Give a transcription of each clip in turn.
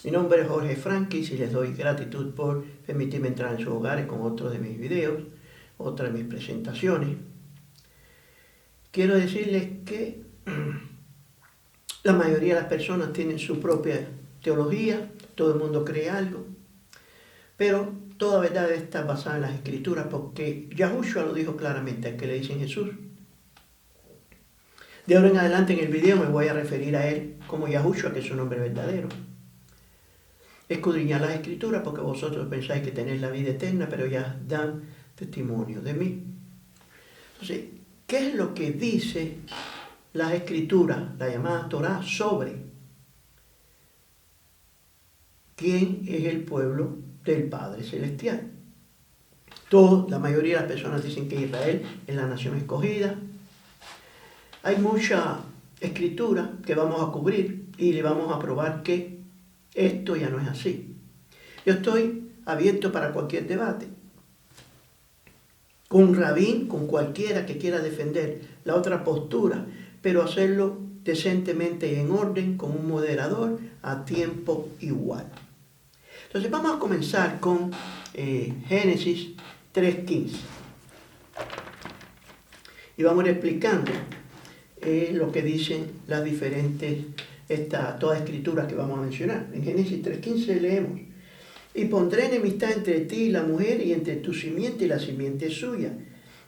Mi nombre es Jorge Frankis y les doy gratitud por permitirme entrar en sus hogares con otro de mis videos, otra de mis presentaciones. Quiero decirles que la mayoría de las personas tienen su propia teología, todo el mundo cree algo, pero toda verdad debe estar basada en las Escrituras, porque Yahushua lo dijo claramente, al que le dicen Jesús. De ahora en adelante en el video me voy a referir a él como Yahushua, que es su nombre verdadero. Escudriñad las Escrituras porque vosotros pensáis que tenéis la vida eterna, pero ya dan testimonio de mí. Entonces, ¿qué es lo que dice las Escrituras, la llamada Torá, sobre quién es el pueblo del Padre Celestial? La mayoría de las personas dicen que Israel es la nación escogida. Hay mucha escritura que vamos a cubrir y le vamos a probar que esto ya no es así. Yo estoy abierto para cualquier debate, con un rabín, con cualquiera que quiera defender la otra postura, pero hacerlo decentemente y en orden, con un moderador a tiempo igual. Entonces vamos a comenzar con Génesis 3:15. Y vamos a ir explicando lo que dicen las diferentes, todas escrituras que vamos a mencionar. En Génesis 3:15 leemos: y pondré enemistad entre ti y la mujer, y entre tu simiente y la simiente suya.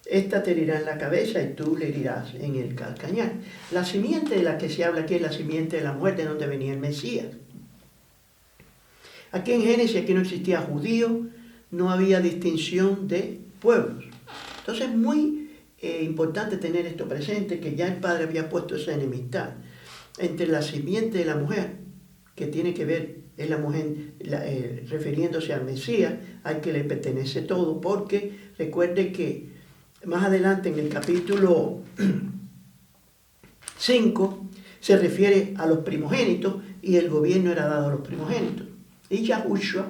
Esta te herirá en la cabeza y tú le herirás en el calcañar. La simiente de la que se habla aquí es la simiente de la mujer, de donde venía el Mesías. Aquí en Génesis, aquí no existía judío, no había distinción de pueblos. Entonces es muy importante tener esto presente, que ya el Padre había puesto esa enemistad entre la simiente de la mujer, que tiene que ver, es la mujer refiriéndose al Mesías, al que le pertenece todo, porque recuerde que más adelante en el capítulo 5 se refiere a los primogénitos y el gobierno era dado a los primogénitos. Y Yahushua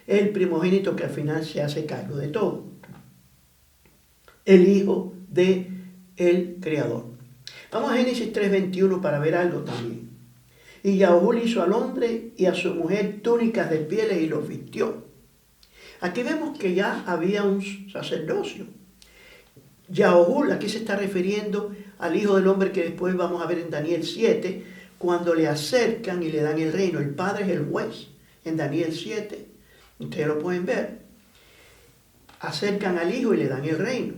es el primogénito que al final se hace cargo de todo, el hijo del Creador. Vamos a Génesis 3:21 para ver algo también. Y Yahushua hizo al hombre y a su mujer túnicas de pieles y los vistió. Aquí vemos que ya había un sacerdocio. Yahushua aquí se está refiriendo al Hijo del Hombre, que después vamos a ver en Daniel 7, cuando le acercan y le dan el reino. El Padre es el juez. En Daniel 7, ustedes lo pueden ver, acercan al Hijo y le dan el reino.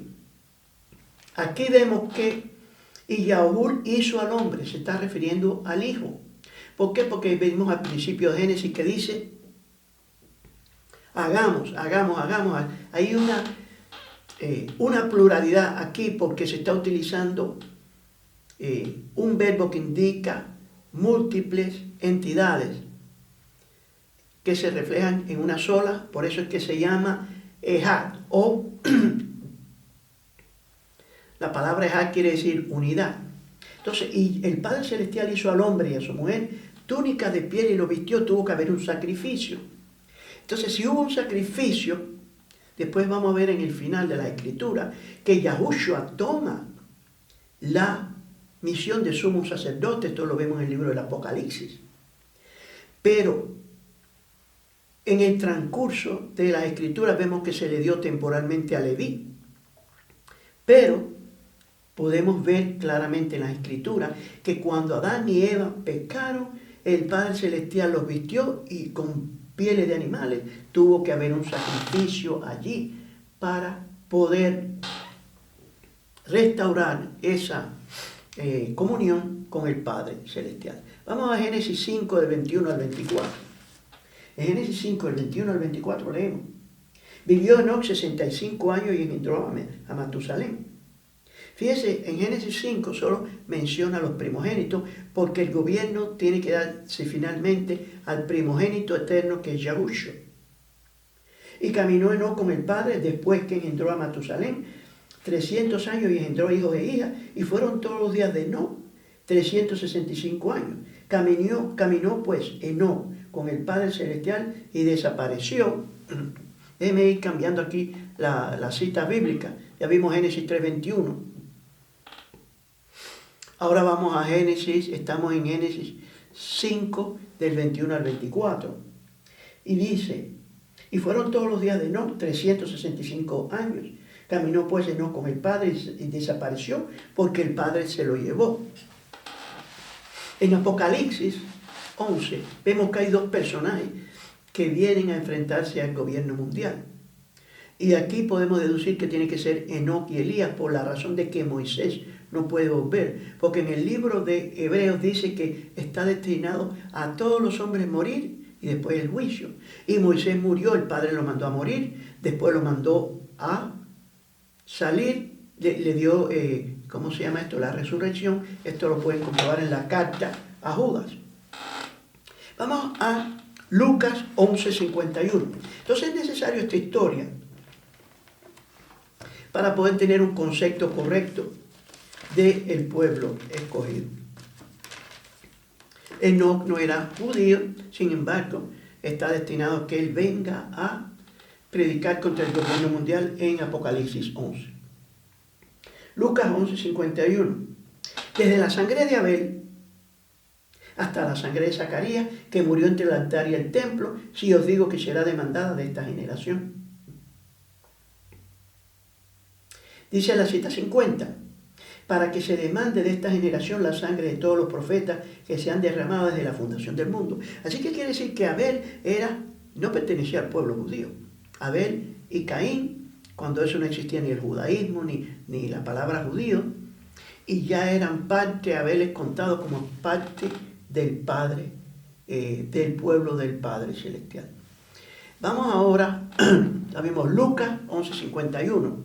Aquí vemos que y Yahushua hizo al hombre, se está refiriendo al Hijo. ¿Por qué? Porque vimos al principio de Génesis que dice, hagamos. Hay una pluralidad aquí porque se está utilizando un verbo que indica múltiples entidades que se reflejan en una sola, por eso es que se llama Ejad, o la palabra Ejad quiere decir unidad. Entonces, y el Padre Celestial hizo al hombre y a su mujer túnica de piel y lo vistió, tuvo que haber un sacrificio. Entonces, si hubo un sacrificio, después vamos a ver en el final de la Escritura que Yahushua toma la misión de sumo sacerdote, esto lo vemos en el libro del Apocalipsis. Pero en el transcurso de las Escrituras vemos que se le dio temporalmente a Leví. Pero podemos ver claramente en las Escrituras que cuando Adán y Eva pecaron, el Padre Celestial los vistió y con pieles de animales tuvo que haber un sacrificio allí para poder restaurar esa comunión con el Padre Celestial. Vamos a Génesis 5, del 21 al 24. En Génesis 5, del 21 al 24 leemos: vivió Enoc 65 años y engendró a Matusalén. Fíjese, en Génesis 5 solo menciona a los primogénitos, porque el gobierno tiene que darse finalmente al primogénito eterno, que es Yahushua. Y caminó Enoc con el Padre después que engendró a Matusalén 300 años y engendró hijos e hijas, y fueron todos los días de Enoc 365 años. Caminó pues Enoc con el Padre Celestial y desapareció. Déjeme ir cambiando aquí la cita bíblica. Ya vimos Génesis 3:21. Ahora vamos a Génesis, estamos en Génesis 5, del 21 al 24. Y dice, y fueron todos los días de Enoc 365 años. Caminó pues Enoc con el Padre y desapareció porque el Padre se lo llevó. En Apocalipsis 11 vemos que hay dos personajes que vienen a enfrentarse al gobierno mundial. Y aquí podemos deducir que tiene que ser Enoc y Elías por la razón de que Moisés no puede volver. Porque en el libro de Hebreos dice que está destinado a todos los hombres morir y después el juicio. Y Moisés murió, el Padre lo mandó a morir, después lo mandó a salir, le dio, ¿cómo se llama esto? La resurrección. Esto lo pueden comprobar en la carta a Judas. Vamos a Lucas 11:51. Entonces es necesario esta historia para poder tener un concepto correcto del pueblo escogido. Enoc no era judío, sin embargo, está destinado a que él venga a predicar contra el gobierno mundial en Apocalipsis 11. Lucas 11:51. Desde la sangre de Abel hasta la sangre de Zacarías, que murió entre el altar y el templo, si os digo que será demandada de esta generación. Dice la cita 50, para que se demande de esta generación la sangre de todos los profetas que se han derramado desde la fundación del mundo. Así que quiere decir que Abel no pertenecía al pueblo judío. Abel y Caín, cuando eso no existía ni el judaísmo ni la palabra judío, y ya eran parte, Abel es contado como parte del Padre, del pueblo del Padre Celestial. Vamos ahora, ya vimos Lucas 11:51.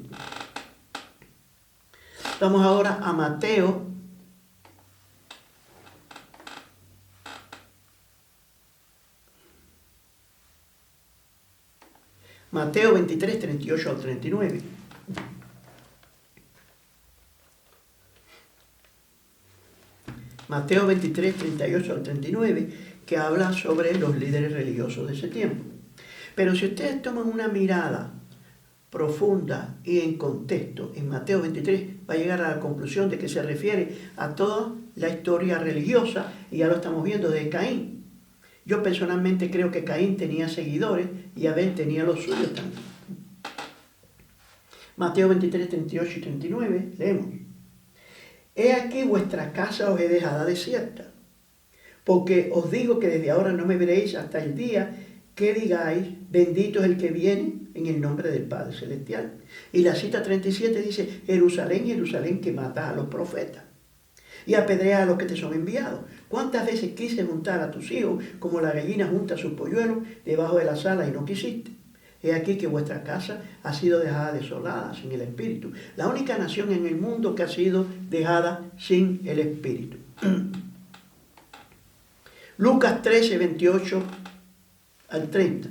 Vamos ahora a Mateo 23, 38 al 39. Mateo 23, 38 al 39, que habla sobre los líderes religiosos de ese tiempo. Pero si ustedes toman una mirada profunda y en contexto, en Mateo 23 va a llegar a la conclusión de que se refiere a toda la historia religiosa, y ya lo estamos viendo de Caín. Yo personalmente creo que Caín tenía seguidores y Abel tenía los suyos también. Mateo 23, 38 y 39, leemos. He aquí vuestra casa os he dejada desierta, porque os digo que desde ahora no me veréis hasta el día que digáis, bendito es el que viene en el nombre del Padre Celestial. Y la cita 37 dice, Jerusalén, Jerusalén, que matas a los profetas y apedreas a los que te son enviados. ¿Cuántas veces quise juntar a tus hijos como la gallina junta sus polluelos debajo de la sala y no quisiste? He aquí que vuestra casa ha sido dejada desolada, sin el Espíritu. La única nación en el mundo que ha sido dejada sin el Espíritu. Lucas 13, 28 al 30.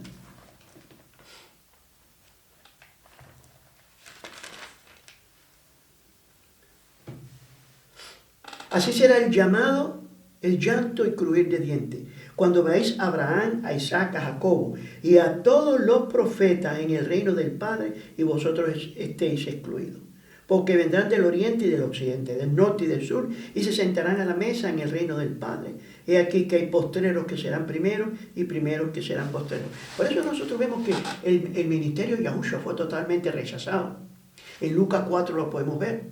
Así será el llamado, el llanto y crujir de dientes, cuando veáis a Abraham, a Isaac, a Jacobo y a todos los profetas en el reino del Padre y vosotros estéis excluidos. Porque vendrán del oriente y del occidente, del norte y del sur, y se sentarán a la mesa en el reino del Padre. He aquí que hay postreros que serán primeros y primeros que serán postreros. Por eso nosotros vemos que el ministerio de Yahushua fue totalmente rechazado. En Lucas 4 lo podemos ver.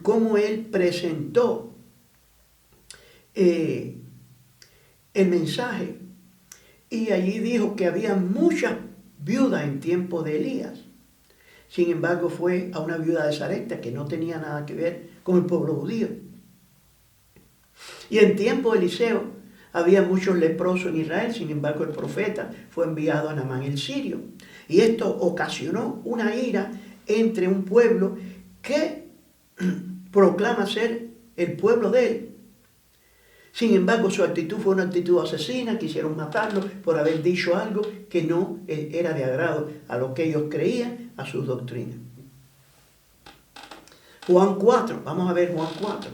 Cómo él presentó el mensaje. Y allí dijo que había muchas viudas en tiempo de Elías. Sin embargo, fue a una viuda de Sarepta que no tenía nada que ver con el pueblo judío. Y en tiempo de Eliseo había muchos leprosos en Israel. Sin embargo, el profeta fue enviado a Naamán el sirio. Y esto ocasionó una ira entre un pueblo que proclama ser el pueblo de él. Sin embargo, su actitud fue una actitud asesina, quisieron matarlo por haber dicho algo que no era de agrado a lo que ellos creían, a sus doctrinas. Juan 4, vamos a ver Juan 4.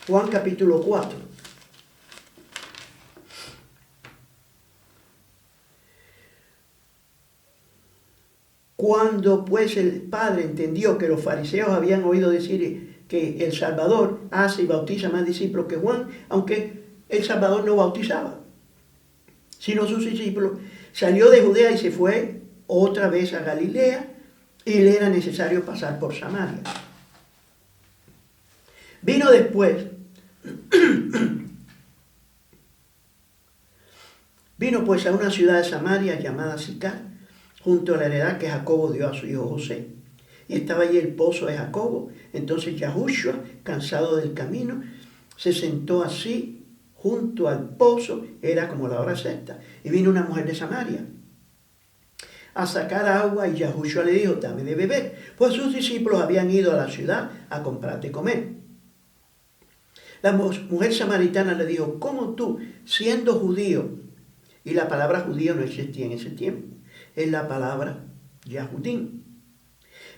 Juan capítulo 4. Cuando pues el Padre entendió que los fariseos habían oído decir que el Salvador hace y bautiza más discípulos que Juan, aunque el Salvador no bautizaba, sino sus discípulos, salió de Judea y se fue otra vez a Galilea, y le era necesario pasar por Samaria. Vino después, vino pues a una ciudad de Samaria llamada Sicar, junto a la heredad que Jacobo dio a su hijo José. Y estaba allí el pozo de Jacobo. Entonces Yahushua, cansado del camino, se sentó así junto al pozo, era como la hora sexta, y vino una mujer de Samaria a sacar agua, y Yahushua le dijo, dame de beber, pues sus discípulos habían ido a la ciudad a comprar de comer. La mujer samaritana le dijo, ¿cómo tú, siendo judío? Y la palabra judío no existía en ese tiempo, es la palabra Yahudín.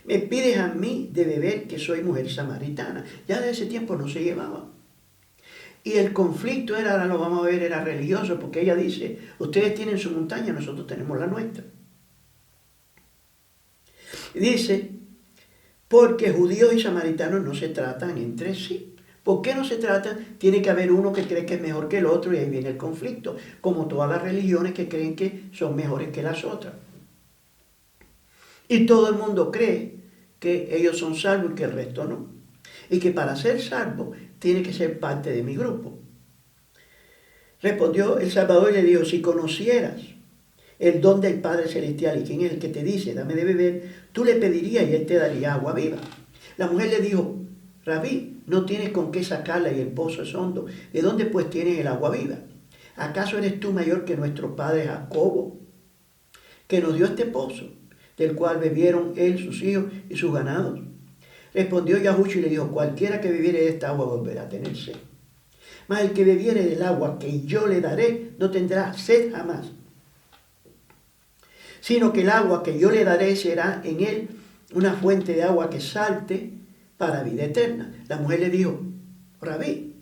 Me pides a mí de beber, que soy mujer samaritana. Ya de ese tiempo no se llevaba. Y el conflicto era, ahora lo vamos a ver, era religioso, porque ella dice, ustedes tienen su montaña, nosotros tenemos la nuestra. Y dice, porque judíos y samaritanos no se tratan entre sí. ¿Por qué no se tratan? Tiene que haber uno que cree que es mejor que el otro, y ahí viene el conflicto, como todas las religiones que creen que son mejores que las otras. Y todo el mundo cree que ellos son salvos y que el resto no. Y que para ser salvo tiene que ser parte de mi grupo. Respondió el Salvador y le dijo, si conocieras el don del Padre Celestial y quién es el que te dice, dame de beber, tú le pedirías y él te daría agua viva. La mujer le dijo, Rabí, no tienes con qué sacarla y el pozo es hondo. ¿De dónde pues tienes el agua viva? ¿Acaso eres tú mayor que nuestro padre Jacobo, que nos dio este pozo, del cual bebieron él, sus hijos y sus ganados? Respondió Yahushua y le dijo, cualquiera que bebiere de esta agua volverá a tener sed. Mas el que bebiere del agua que yo le daré no tendrá sed jamás, sino que el agua que yo le daré será en él una fuente de agua que salte para vida eterna. La mujer le dijo, Rabí,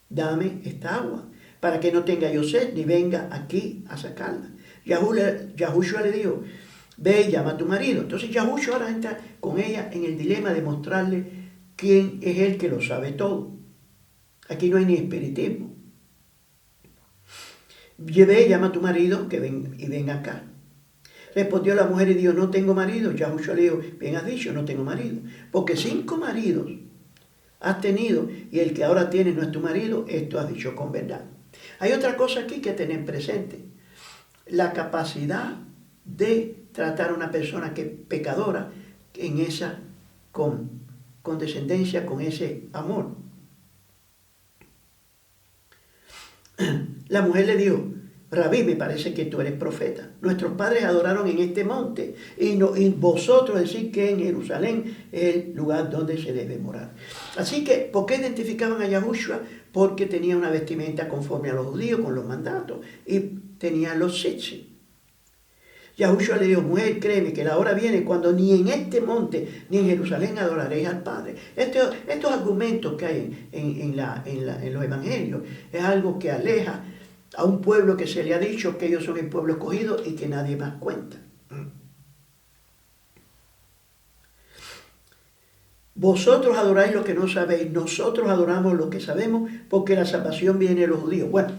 dame esta agua, para que no tenga yo sed, ni venga aquí a sacarla. Yahushua le dijo, ve y llama a tu marido. Entonces Yahushua ahora entra con ella en el dilema de mostrarle quién es el que lo sabe todo. Aquí no hay ni espiritismo. Ve, llama a tu marido que venga acá. Respondió la mujer y dijo, no tengo marido. Yahushua le dijo, bien has dicho, no tengo marido. Porque 5 maridos has tenido y el que ahora tienes no es tu marido, esto has dicho con verdad. Hay otra cosa aquí que tener presente. La capacidad de tratar a una persona que es pecadora en esa condescendencia, con ese amor. La mujer le dijo, Rabí, me parece que tú eres profeta. Nuestros padres adoraron en este monte y vosotros decís que en Jerusalén es el lugar donde se debe morar. Así que, ¿por qué identificaban a Yahushua? Porque tenía una vestimenta conforme a los judíos, con los mandatos, y tenía los tzitzit. Yahushua le dijo, mujer, créeme que la hora viene cuando ni en este monte ni en Jerusalén adoraréis al Padre. Estos argumentos que hay en los evangelios es algo que aleja a un pueblo que se le ha dicho que ellos son el pueblo escogido y que nadie más cuenta. Vosotros adoráis lo que no sabéis, nosotros adoramos lo que sabemos, porque la salvación viene de los judíos. Bueno,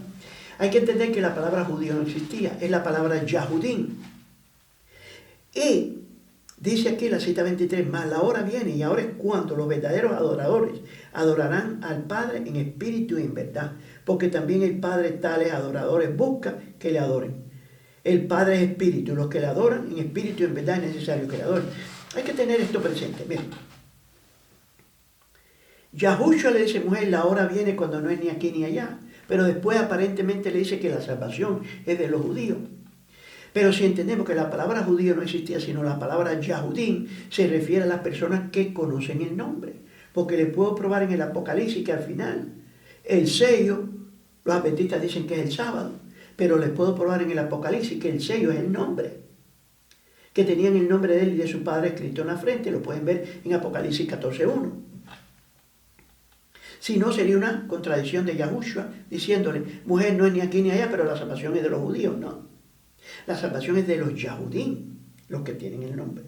hay que entender que la palabra judío no existía, es la palabra Yahudín. Y dice aquí la cita 23, más la hora viene y ahora es cuando los verdaderos adoradores adorarán al Padre en espíritu y en verdad, porque también el Padre tales adoradores busca que le adoren. El Padre es espíritu, los que le adoran en espíritu y en verdad es necesario que le adoren. Hay que tener esto presente, miren. Yahushua le dice, mujer, la hora viene cuando no es ni aquí ni allá, pero después aparentemente le dice que la salvación es de los judíos. Pero si entendemos que la palabra judío no existía, sino la palabra Yahudín, se refiere a las personas que conocen el nombre. Porque les puedo probar en el Apocalipsis que al final el sello, los adventistas dicen que es el sábado, pero les puedo probar en el Apocalipsis que el sello es el nombre. Que tenían el nombre de él y de su padre escrito en la frente, lo pueden ver en Apocalipsis 14:1. Si no, sería una contradicción de Yahushua diciéndole, mujer, no es ni aquí ni allá, pero la salvación es de los judíos. No. La salvación es de los Yahudín, los que tienen el nombre.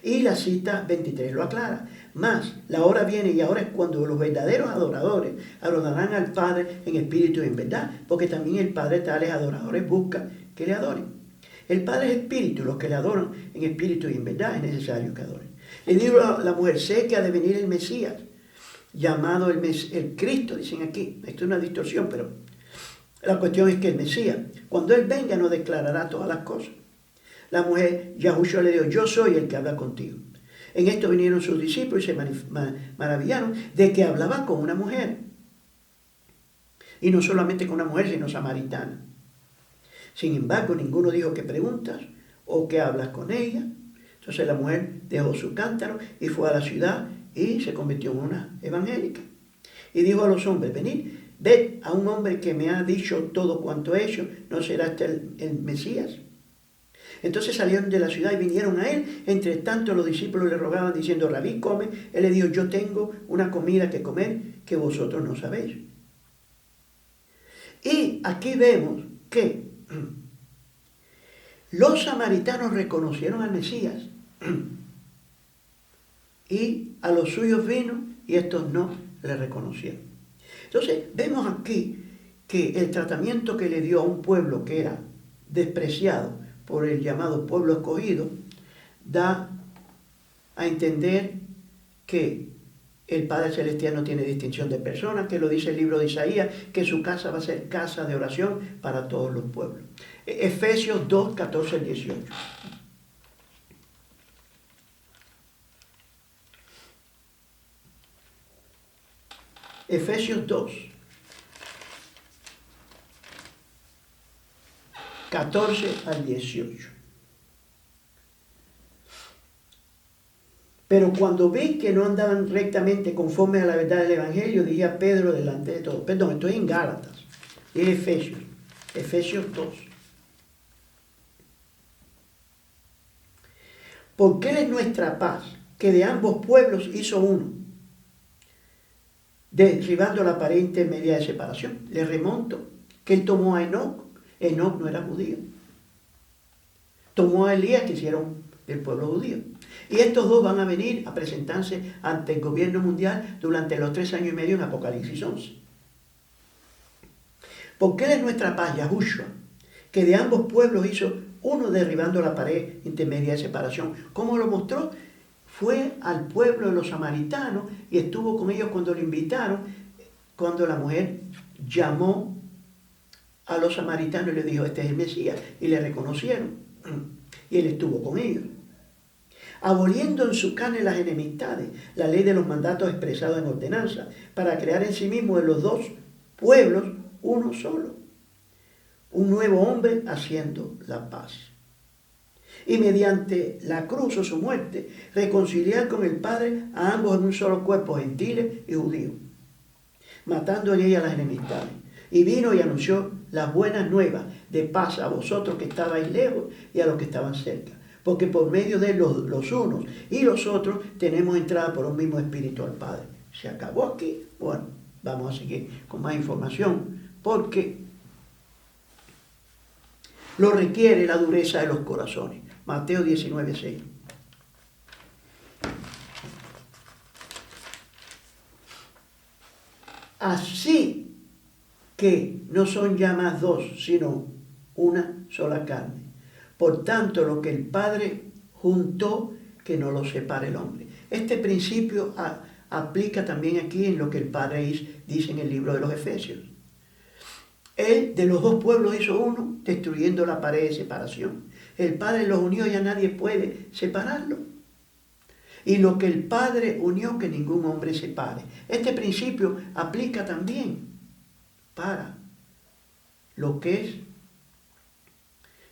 Y la cita 23 lo aclara. Mas la hora viene y ahora es cuando los verdaderos adoradores adorarán al Padre en espíritu y en verdad, porque también el Padre tales adoradores busca que le adoren. El Padre es espíritu, los que le adoran en espíritu y en verdad es necesario que adoren. Le dijo a la mujer, sé que ha de venir el Mesías, llamado el Cristo, dicen aquí. Esto es una distorsión, pero la cuestión es que el Mesías, cuando Él venga, nos declarará todas las cosas. La mujer, Yahushua le dijo, yo soy el que habla contigo. En esto vinieron sus discípulos y se maravillaron de que hablaba con una mujer. Y no solamente con una mujer, sino samaritana. Sin embargo, ninguno dijo que preguntas o que hablas con ella. Entonces la mujer dejó su cántaro y fue a la ciudad y se convirtió en una evangélica. Y dijo a los hombres, venid, ved a un hombre que me ha dicho todo cuanto he hecho, ¿no será este el Mesías? Entonces salieron de la ciudad y vinieron a él. Entre tanto los discípulos le rogaban diciendo, Rabí, come. Él le dijo, yo tengo una comida que comer que vosotros no sabéis. Y aquí vemos que los samaritanos reconocieron al Mesías y a los suyos vino y estos no le reconocieron. Entonces vemos aquí que el tratamiento que le dio a un pueblo que era despreciado por el llamado pueblo escogido, da a entender que el Padre Celestial no tiene distinción de personas, que lo dice el libro de Isaías, que su casa va a ser casa de oración para todos los pueblos. Efesios 2, 14 al 18. Efesios 2, 14 al 18. Pero cuando vi que no andaban rectamente conforme a la verdad del Evangelio, dije a Pedro delante de todos. Perdón, estoy en Gálatas. Es Efesios. Efesios 2. Porque Él es nuestra paz, que de ambos pueblos hizo uno, derribando la pared intermedia de separación. Le remonto que Él tomó a Enoc. Enoc no era judío. Tomó a Elías, que hicieron del pueblo judío. Y estos dos van a venir a presentarse ante el gobierno mundial durante los 3 años y medio en Apocalipsis 11. Porque Él es nuestra paz, Yahushua, que de ambos pueblos hizo uno derribando la pared intermedia de separación. ¿Cómo lo mostró? Fue al pueblo de los samaritanos y estuvo con ellos cuando lo invitaron, cuando la mujer llamó a los samaritanos y les dijo, este es el Mesías, y le reconocieron. Y Él estuvo con ellos. Aboliendo en su carne las enemistades, la ley de los mandatos expresados en ordenanza, para crear en sí mismo de los dos pueblos uno solo, un nuevo hombre haciendo la paz. Y mediante la cruz o su muerte, reconciliar con el Padre a ambos en un solo cuerpo, gentiles y judíos, matando en ella las enemistades. Y vino y anunció las buenas nuevas de paz a vosotros que estabais lejos y a los que estaban cerca. Porque por medio de los unos y los otros tenemos entrada por un mismo espíritu al Padre. ¿Se acabó aquí? Bueno, vamos a seguir con más información, porque lo requiere la dureza de los corazones. Mateo 19, 6. Así que no son ya más dos, sino una sola carne. Por tanto, lo que el Padre juntó, que no lo separe el hombre. Este principio aplica también aquí en lo que el Padre dice en el libro de los Efesios. Él de los dos pueblos hizo uno, destruyendo la pared de separación. El Padre los unió y ya nadie puede separarlo. Y lo que el Padre unió, que ningún hombre separe. Este principio aplica también para lo que es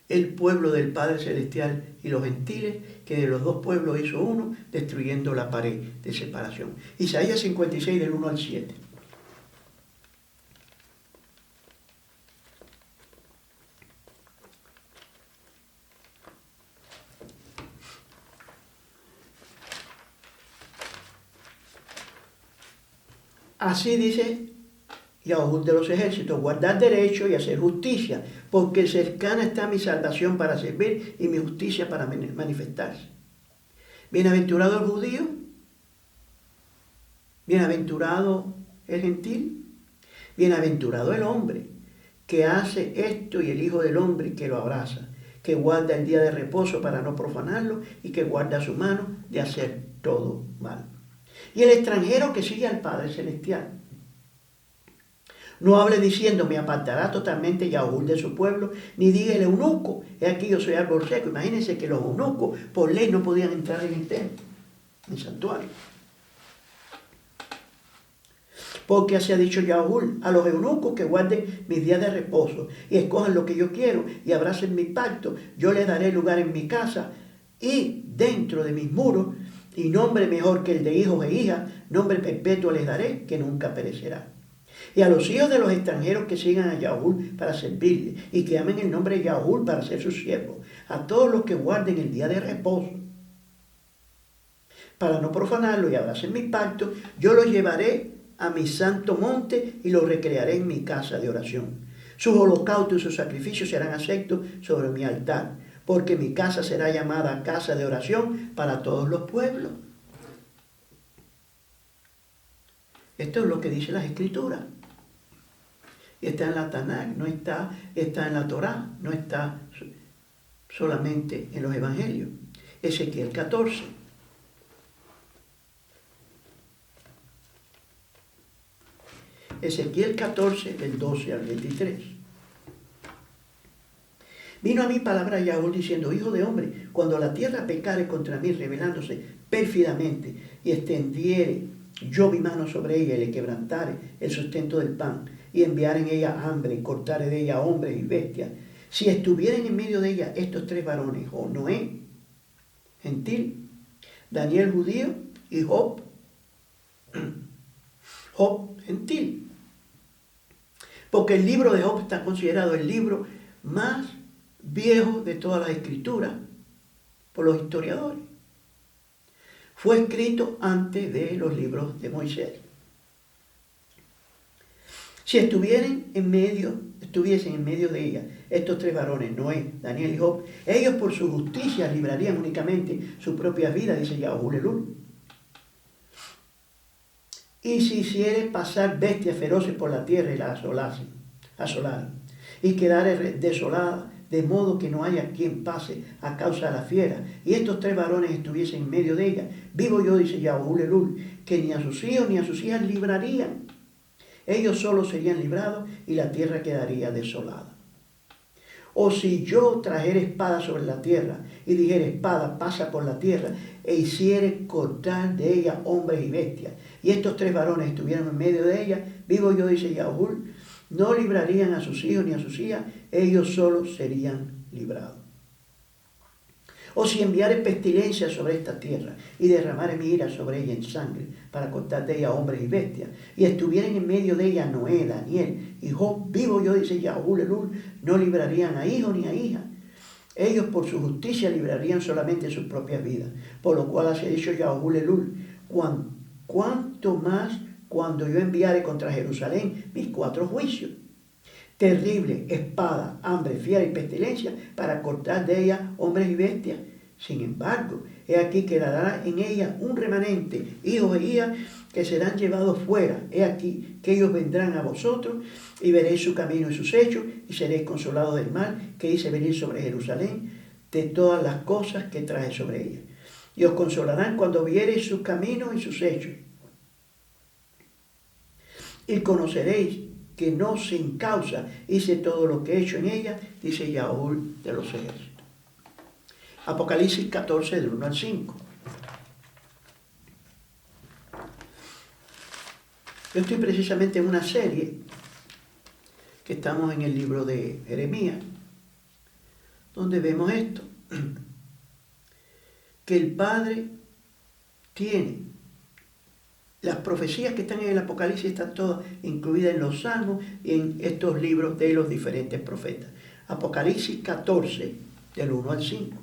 el pueblo del Padre Celestial y los gentiles, que de los dos pueblos hizo uno, destruyendo la pared de separación. Isaías 56, del 1 al 7. Así dice Yahuwah de los ejércitos, guardar derecho y hacer justicia, porque cercana está mi salvación para servir y mi justicia para manifestarse. Bienaventurado el judío, bienaventurado el gentil, bienaventurado el hombre que hace esto y el Hijo del Hombre que lo abraza, que guarda el día de reposo para no profanarlo y que guarda su mano de hacer todo mal. Y el extranjero que sigue al Padre Celestial. No hable diciendo, me apartará totalmente Yaúl de su pueblo, ni diga el eunuco, he aquí yo soy árbol seco. Imagínense que los eunucos por ley no podían entrar en el templo, en el santuario. Porque así ha dicho Yaúl a los eunucos que guarden mis días de reposo y escojan lo que yo quiero y abracen mi pacto. Yo les daré lugar en mi casa y dentro de mis muros, y nombre mejor que el de hijos e hijas, nombre perpetuo les daré que nunca perecerá. Y a los hijos de los extranjeros que sigan a Yaúl para servirle y que amen el nombre de Yaúl para ser sus siervos, a todos los que guarden el día de reposo, para no profanarlo y abracen mi pacto, yo los llevaré a mi santo monte y los recrearé en mi casa de oración. Sus holocaustos y sus sacrificios serán aceptos sobre mi altar, porque mi casa será llamada casa de oración para todos los pueblos. Esto es lo que dice las Escrituras. Y está en la Tanakh, no está en la Torá, no está solamente en los Evangelios. Ezequiel 14. Ezequiel 14, del 12 al 23. Vino a mí palabra de Yaúl diciendo, hijo de hombre, cuando la tierra pecare contra mí, rebelándose pérfidamente, y extendiere yo mi mano sobre ella, y le quebrantare el sustento del pan, y enviar en ella hambre, y cortare de ella hombres y bestias, si estuvieran en medio de ella estos tres varones, o Noé, gentil, Daniel judío, y Job, gentil. Porque el libro de Job está considerado el libro más viejo de todas las escrituras por los historiadores. Fue escrito antes de los libros de Moisés. Si estuviesen en medio de ella estos tres varones, Noé, Daniel y Job, ellos por su justicia librarían únicamente su propia vida, dice Yahuwah. Y si hiciere pasar bestias feroces por la tierra y la asolaren, y quedare desolada, de modo que no haya quien pase a causa de la fiera, y estos tres varones estuviesen en medio de ella, vivo yo, dice Yahuwah, que ni a sus hijos ni a sus hijas librarían. Ellos solos serían librados y la tierra quedaría desolada. O si yo trajere espada sobre la tierra y dijere espada pasa por la tierra e hiciere cortar de ella hombres y bestias, y estos tres varones estuvieran en medio de ella, vivo yo, dice Yahuwah, no librarían a sus hijos ni a sus hijas, ellos solos serían librados. O si enviare pestilencia sobre esta tierra y derramare mi ira sobre ella en sangre para cortar de ella hombres y bestias, y estuvieran en medio de ella Noé, Daniel y Job, vivo yo, dice Yahuwah, no librarían a hijo ni a hija. Ellos por su justicia librarían solamente sus propias vidas. Por lo cual ha dicho Yahuwah, cuanto más cuando yo enviare contra Jerusalén mis 4 juicios. Terrible, espada, hambre, fiera y pestilencia, para cortar de ella hombres y bestias. Sin embargo, he aquí quedará en ella un remanente, hijos e hijas, que serán llevados fuera. He aquí que ellos vendrán a vosotros, y veréis su camino y sus hechos, y seréis consolados del mal que hice venir sobre Jerusalén, de todas las cosas que traje sobre ella. Y os consolarán cuando viereis sus caminos y sus hechos. Y conoceréis que no sin causa hice todo lo que he hecho en ella, dice Yahuwah de los ejércitos. Apocalipsis 14, del 1 al 5. Yo estoy precisamente en una serie que estamos en el libro de Jeremías, donde vemos esto, que el Padre tiene las profecías que están en el Apocalipsis, están todas incluidas en los Salmos y en estos libros de los diferentes profetas. Apocalipsis 14, del 1 al 5.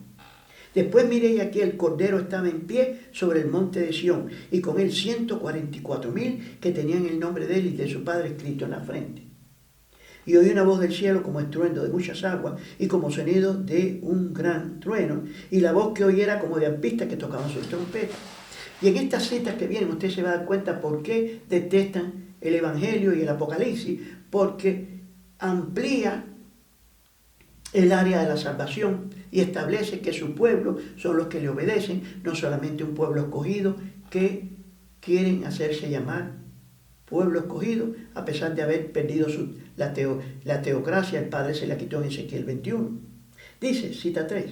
Después miré aquí el Cordero estaba en pie sobre el monte de Sión, y con él 144,000 que tenían el nombre de él y de su Padre escrito en la frente. Y oí una voz del cielo como estruendo de muchas aguas y como sonido de un gran trueno. Y la voz que oí era como de arpistas que tocaban sus trompetas. Y en estas citas que vienen usted se va a dar cuenta por qué detestan el Evangelio y el Apocalipsis. Porque amplía el área de la salvación y establece que su pueblo son los que le obedecen, no solamente un pueblo escogido que quieren hacerse llamar pueblo escogido, a pesar de haber perdido la teocracia, el Padre se la quitó en Ezequiel 21. Dice, cita 3,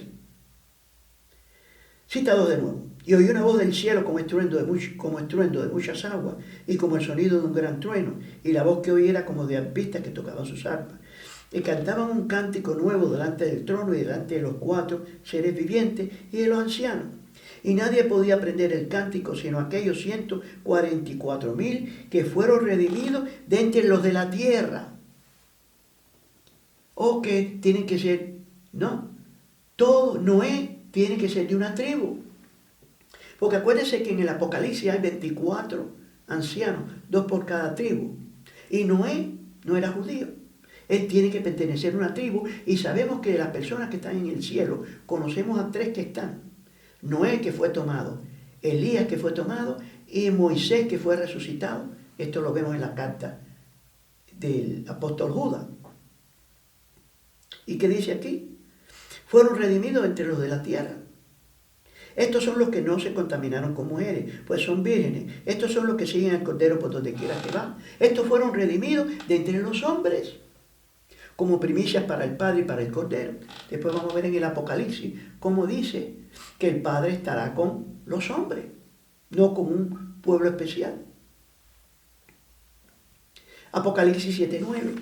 cita 2 de nuevo. Y oí una voz del cielo como estruendo de muchas aguas y como el sonido de un gran trueno, y la voz que oí era como de arpistas que tocaban sus arpas. Y cantaban un cántico nuevo delante del trono y delante de los 4 seres vivientes y de los ancianos. Y nadie podía aprender el cántico sino aquellos 144,000 que fueron redimidos de entre los de la tierra. O que tienen que ser, no, todo Noé tiene que ser de una tribu. Porque acuérdense que en el Apocalipsis hay 24 ancianos, 2 por cada tribu. Y Noé no era judío. Él tiene que pertenecer a una tribu y sabemos que de las personas que están en el cielo, conocemos a 3 que están. Noé que fue tomado, Elías que fue tomado y Moisés que fue resucitado. Esto lo vemos en la carta del apóstol Judas. ¿Y qué dice aquí? Fueron redimidos entre los de la tierra. Estos son los que no se contaminaron con mujeres, pues son vírgenes. Estos son los que siguen al Cordero por donde quiera que va. Estos fueron redimidos de entre los hombres, como primicias para el Padre y para el Cordero. Después vamos a ver en el Apocalipsis cómo dice que el Padre estará con los hombres, no con un pueblo especial. Apocalipsis 7:9.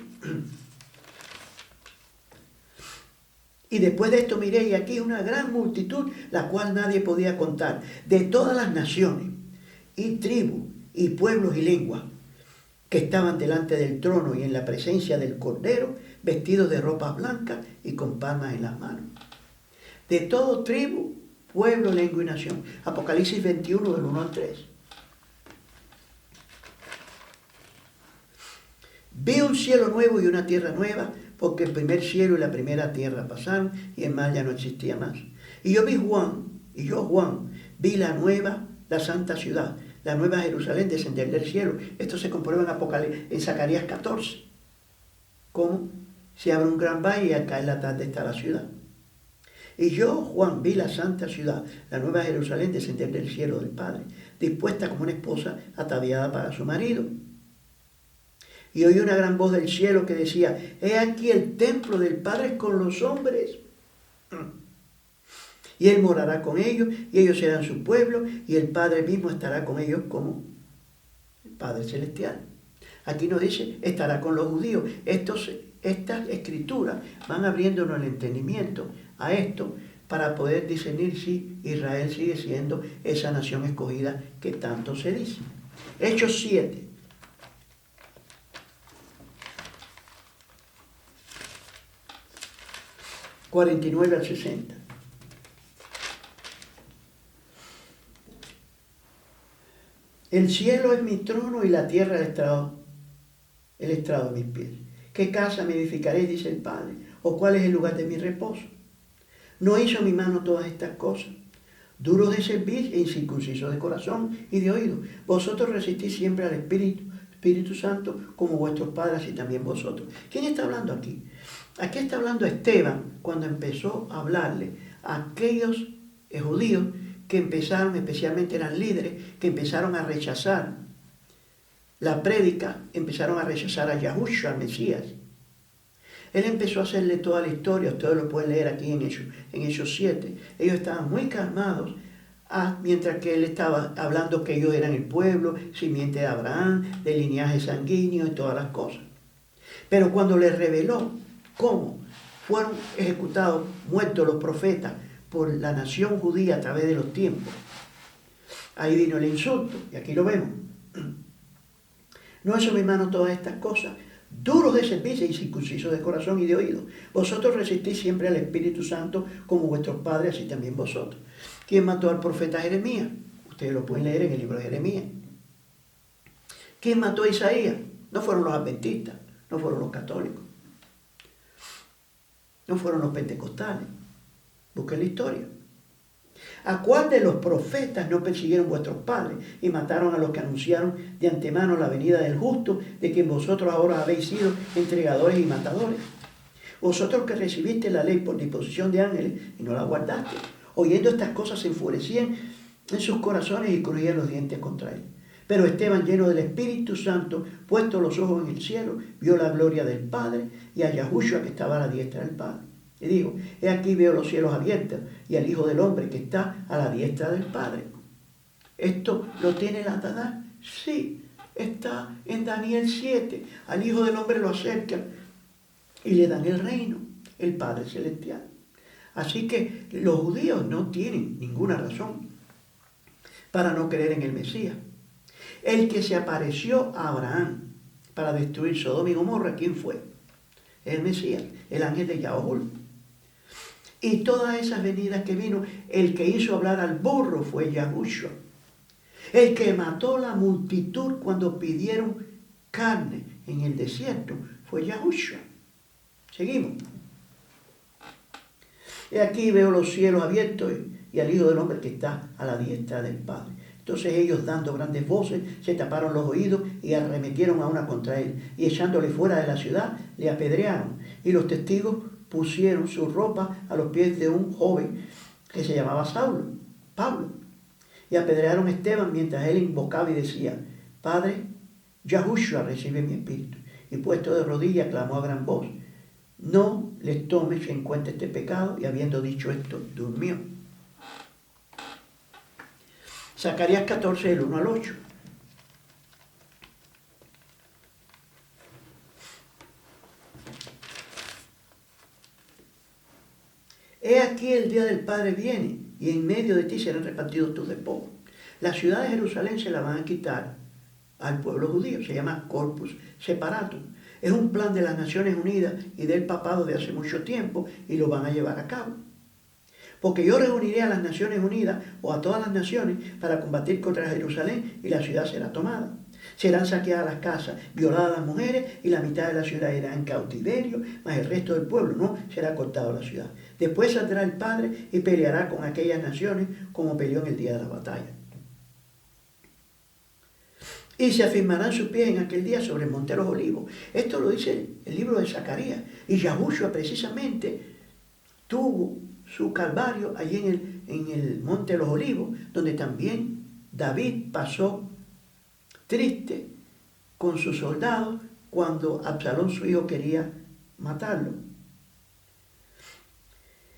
Y después de esto miré y aquí una gran multitud, la cual nadie podía contar, de todas las naciones, y tribus, y pueblos y lenguas, que estaban delante del trono y en la presencia del Cordero, vestidos de ropas blancas y con palmas en las manos. De todo tribu, pueblo, lengua y nación. Apocalipsis 21, del 1 al 3. Vi un cielo nuevo y una tierra nueva, porque el primer cielo y la primera tierra pasaron y el mar ya no existía más. Y yo Juan, vi la nueva, la santa ciudad, la nueva Jerusalén descender del cielo. Esto se comprueba en Zacarías 14. ¿Cómo? Se abre un gran valle y al caer la tarde está la ciudad. Y yo, Juan, vi la santa ciudad, la nueva Jerusalén descender del cielo del Padre, dispuesta como una esposa ataviada para su marido. Y oí una gran voz del cielo que decía, he aquí el templo del Padre con los hombres. Y Él morará con ellos, y ellos serán su pueblo, y el Padre mismo estará con ellos como el Padre Celestial. Aquí nos dice, estará con los judíos. Estas escrituras van abriéndonos el entendimiento a esto para poder discernir si Israel sigue siendo esa nación escogida que tanto se dice. Hechos 7. ...49 al 60. El cielo es mi trono y la tierra el estrado de mis pies. ¿Qué casa me edificaré? Dice el Padre. ¿O cuál es el lugar de mi reposo? ¿No hizo mi mano todas estas cosas? Duros de servir e incircuncisos de corazón y de oído. Vosotros resistís siempre al Espíritu Santo como vuestros padres y también vosotros. ¿Quién está hablando aquí? Aquí está hablando Esteban cuando empezó a hablarle a aquellos judíos que empezaron, especialmente eran líderes, que empezaron a rechazar la prédica, empezaron a rechazar a Yahushua, al Mesías. Él empezó a hacerle toda la historia, ustedes lo pueden leer aquí en Hechos 7. Ellos estaban muy calmados, mientras que él estaba hablando que ellos eran el pueblo, simiente de Abraham, de linaje sanguíneo y todas las cosas. Pero cuando les reveló cómo fueron ejecutados, muertos los profetas por la nación judía a través de los tiempos, ahí vino el insulto, y aquí lo vemos. ¿No hizo mi mano todas estas cosas? Duros de servicio y circuncisos de corazón y de oído. Vosotros resistís siempre al Espíritu Santo como vuestros padres, así también vosotros. ¿Quién mató al profeta Jeremías? Ustedes lo pueden leer en el libro de Jeremías. ¿Quién mató a Isaías? No fueron los adventistas, no fueron los católicos. No fueron los pentecostales. Busquen la historia. ¿A cuál de los profetas no persiguieron vuestros padres y mataron a los que anunciaron de antemano la venida del justo, de quien vosotros ahora habéis sido entregadores y matadores? Vosotros que recibisteis la ley por disposición de ángeles y no la guardasteis. Oyendo estas cosas se enfurecían en sus corazones y crujían los dientes contra él. Pero Esteban, lleno del Espíritu Santo, puesto los ojos en el cielo, vio la gloria del Padre y a Yahushua que estaba a la diestra del Padre. Y digo, he aquí veo los cielos abiertos y al Hijo del Hombre que está a la diestra del Padre. ¿Esto lo tiene la Tanakh? Sí, está en Daniel 7. Al Hijo del Hombre lo acercan y le dan el reino, el Padre Celestial. Así que los judíos no tienen ninguna razón para no creer en el Mesías. El que se apareció a Abraham para destruir Sodoma y Gomorra, ¿quién fue? El Mesías, el ángel de Yahuwah. Y todas esas venidas que vino, el que hizo hablar al burro fue Yahushua. El que mató la multitud cuando pidieron carne en el desierto fue Yahushua. Seguimos. Y aquí veo los cielos abiertos y al Hijo del Hombre que está a la diestra del Padre. Entonces ellos, dando grandes voces, se taparon los oídos y arremetieron a una contra él. Y echándole fuera de la ciudad, le apedrearon. Y los testigos pusieron su ropa a los pies de un joven que se llamaba Pablo. Y apedrearon a Esteban mientras él invocaba y decía, Padre, Yahushua recibe mi espíritu. Y puesto de rodillas, clamó a gran voz, no les tomes en cuenta este pecado. Y habiendo dicho esto, durmió. Zacarías 14, del 1 al 8. He aquí el día del Padre viene, y en medio de ti serán repartidos tus despojos. La ciudad de Jerusalén se la van a quitar al pueblo judío, se llama Corpus Separatum. Es un plan de las Naciones Unidas y del papado de hace mucho tiempo, y lo van a llevar a cabo. Porque yo reuniré a las Naciones Unidas o a todas las naciones para combatir contra Jerusalén y la ciudad será tomada. Serán saqueadas las casas, violadas las mujeres y la mitad de la ciudad irá en cautiverio, mas el resto del pueblo no será cortado la ciudad. Después saldrá el Padre y peleará con aquellas naciones como peleó en el día de la batalla. Y se afirmarán sus pies en aquel día sobre el monte de los olivos. Esto lo dice el libro de Zacarías. Y Yahushua precisamente tuvo su calvario allí en el monte de los olivos, donde también David pasó triste con sus soldados cuando Absalón, su hijo, quería matarlo.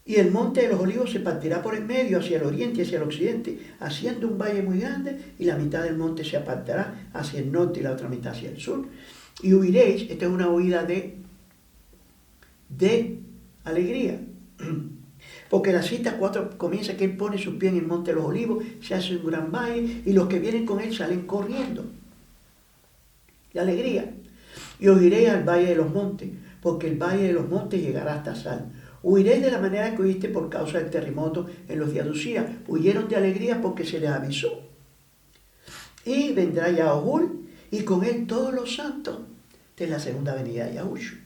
Y el monte de los olivos se partirá por el medio hacia el oriente y hacia el occidente, haciendo un valle muy grande, y la mitad del monte se apartará hacia el norte y la otra mitad hacia el sur. Y huiréis, esta es una huida de alegría. Porque la cita 4 comienza que él pone sus pies en el monte de los olivos, se hace un gran valle y los que vienen con él salen corriendo. De alegría. Y os iréis al valle de los montes, porque el valle de los montes llegará hasta Sal. Huiréis de la manera que huiste por causa del terremoto en los días de Usías. Huyeron de alegría porque se les avisó. Y vendrá Yahuwah y con él todos los santos de la segunda venida de Yahushua.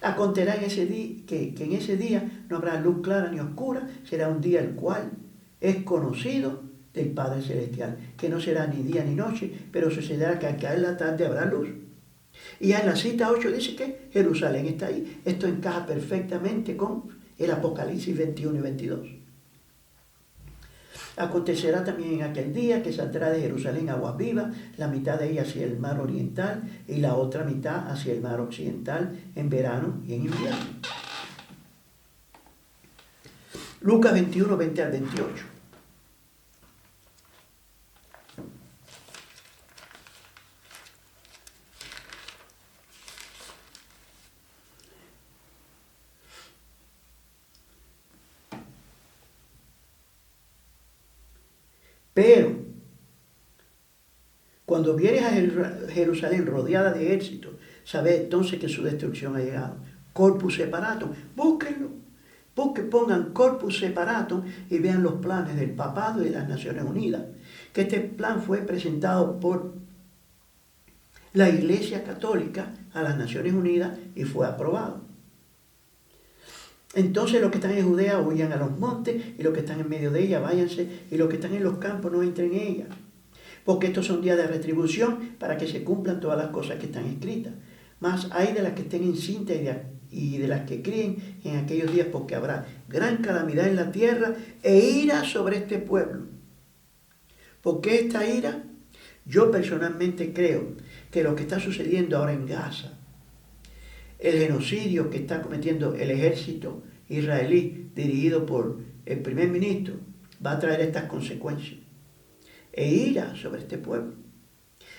Acontecerá en ese día, que en ese día no habrá luz clara ni oscura, será un día el cual es conocido del Padre Celestial, que no será ni día ni noche, pero sucederá que al caer la tarde habrá luz. Y ya en la cita 8 dice que Jerusalén está ahí. Esto encaja perfectamente con el Apocalipsis 21 y 22. Acontecerá también en aquel día que saldrá de Jerusalén aguas vivas, la mitad de ella hacia el mar oriental y la otra mitad hacia el mar occidental en verano y en invierno. Lucas 21, 20 al 28. Pero, cuando vieres a Jerusalén rodeada de ejércitos, sabed entonces que su destrucción ha llegado. Corpus Separatum, búsquenlo. Pongan Corpus Separatum y vean los planes del papado y de las Naciones Unidas. Que este plan fue presentado por la Iglesia Católica a las Naciones Unidas y fue aprobado. Entonces los que están en Judea huyan a los montes y los que están en medio de ella váyanse y los que están en los campos no entren en ella. Porque estos son días de retribución para que se cumplan todas las cosas que están escritas. Mas hay de las que estén encintas y de las que críen en aquellos días, porque habrá gran calamidad en la tierra e ira sobre este pueblo. ¿Por qué esta ira? Yo personalmente creo que lo que está sucediendo ahora en Gaza, el genocidio que está cometiendo el ejército israelí dirigido por el primer ministro, va a traer estas consecuencias e ira sobre este pueblo.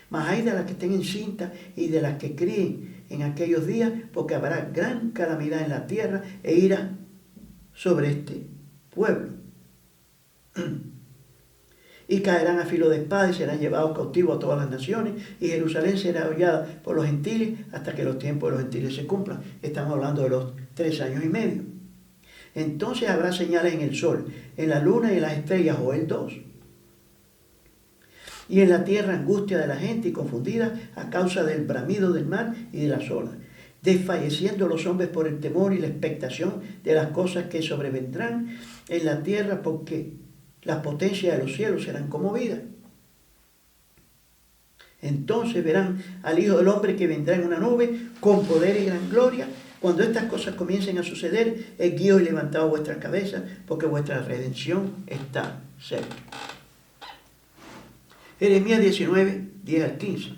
Mas hay de las que estén encintas y de las que críen en aquellos días, porque habrá gran calamidad en la tierra e ira sobre este pueblo. Y caerán a filo de espada y serán llevados cautivos a todas las naciones, y Jerusalén será hollada por los gentiles hasta que los tiempos de los gentiles se cumplan. Estamos hablando de los 3 años y medio. Entonces habrá señales en el sol, en la luna y en las estrellas, Joel 2. Y en la tierra angustia de la gente y confundida a causa del bramido del mar y de las olas, desfalleciendo los hombres por el temor y la expectación de las cosas que sobrevendrán en la tierra, porque las potencias de los cielos serán conmovidas. Entonces verán al Hijo del Hombre que vendrá en una nube con poder y gran gloria. Cuando estas cosas comiencen a suceder, erguíos y levantaos vuestras cabezas, porque vuestra redención está cerca. Jeremías 19, 10 al 15.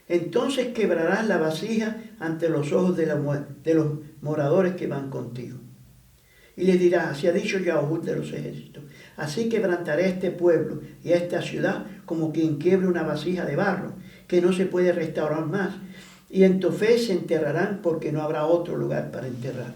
Entonces quebrarás la vasija ante los ojos de los moradores que van contigo. Y les dirás, así ha dicho Yahweh de los ejércitos, así quebrantaré a este pueblo y a esta ciudad como quien quiebre una vasija de barro, que no se puede restaurar más. Y en Tofet se enterrarán porque no habrá otro lugar para enterrar.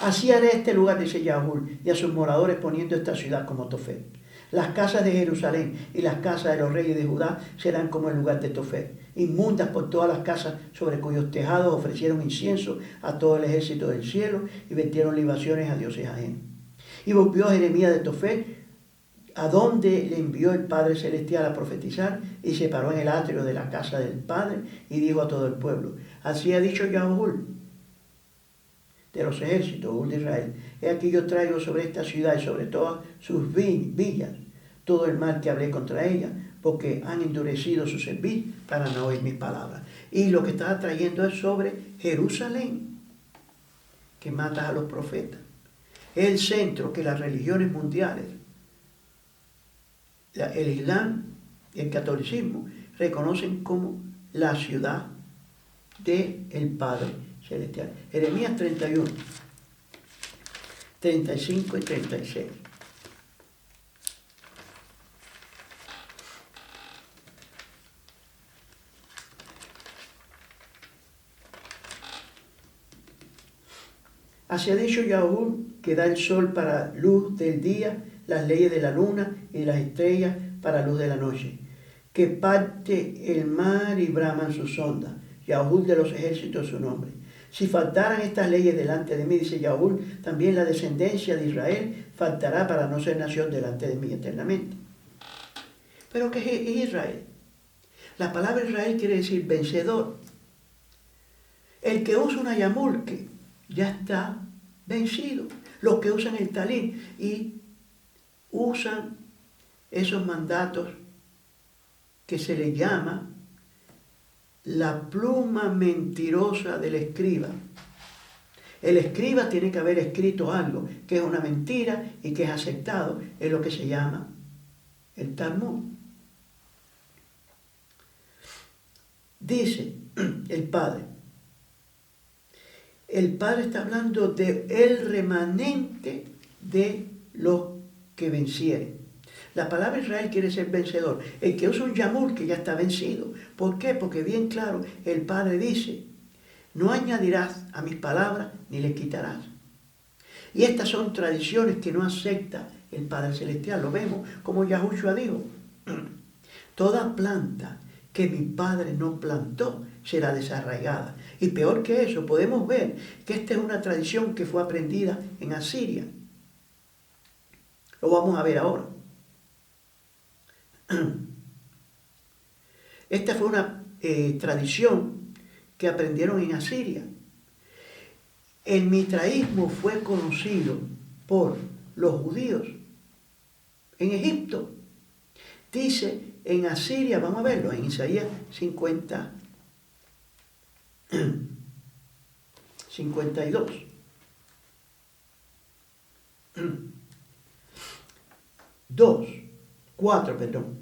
Así haré este lugar, dice Yahweh, y a sus moradores poniendo esta ciudad como Tofet. Las casas de Jerusalén y las casas de los reyes de Judá serán como el lugar de Tofet, inmundas por todas las casas sobre cuyos tejados ofrecieron incienso a todo el ejército del cielo y vertieron libaciones a dioses ajenos. Y volvió Jeremías de Tofet, a donde le envió el Padre Celestial a profetizar, y se paró en el atrio de la casa del Padre y dijo a todo el pueblo, así ha dicho Yahweh de los ejércitos, de Israel, he aquí yo traigo sobre esta ciudad y sobre todas sus villas todo el mal que hablé contra ella, porque han endurecido su cerviz para no oír mis palabras. Y lo que está trayendo es sobre Jerusalén, que mata a los profetas. Es el centro que las religiones mundiales, el Islam y el catolicismo, reconocen como la ciudad del Padre Celestial. Jeremías 31, 35 y 36. Así ha dicho Yahweh, que da el sol para luz del día, las leyes de la luna y las estrellas para luz de la noche, que parte el mar y braman sus ondas. Yahweh de los ejércitos su nombre. Si faltaran estas leyes delante de mí, dice Yahweh, también la descendencia de Israel faltará para no ser nación delante de mí eternamente. ¿Pero qué es Israel? La palabra Israel quiere decir vencedor. El que usa una yamulque ya está vencido. Los que usan el talín y usan esos mandatos que se le llama la pluma mentirosa del escriba. El escriba tiene que haber escrito algo que es una mentira y que es aceptado, es lo que se llama el Talmud. Dice el Padre está hablando de el remanente de los que vencieren. La palabra Israel quiere ser vencedor. El que usa un yamur que ya está vencido. ¿Por qué? Porque bien claro, el Padre dice, no añadirás a mis palabras ni le quitarás. Y estas son tradiciones que no acepta el Padre Celestial. Lo vemos como Yahushua dijo. Toda planta que mi Padre no plantó será desarraigada. Y peor que eso, podemos ver que esta es una tradición que fue aprendida en Asiria. Lo vamos a ver ahora. Esta fue una tradición que aprendieron en Asiria. El mitraísmo fue conocido por los judíos en Egipto. Dice en Asiria, vamos a verlo, en Isaías 52. 4, perdón.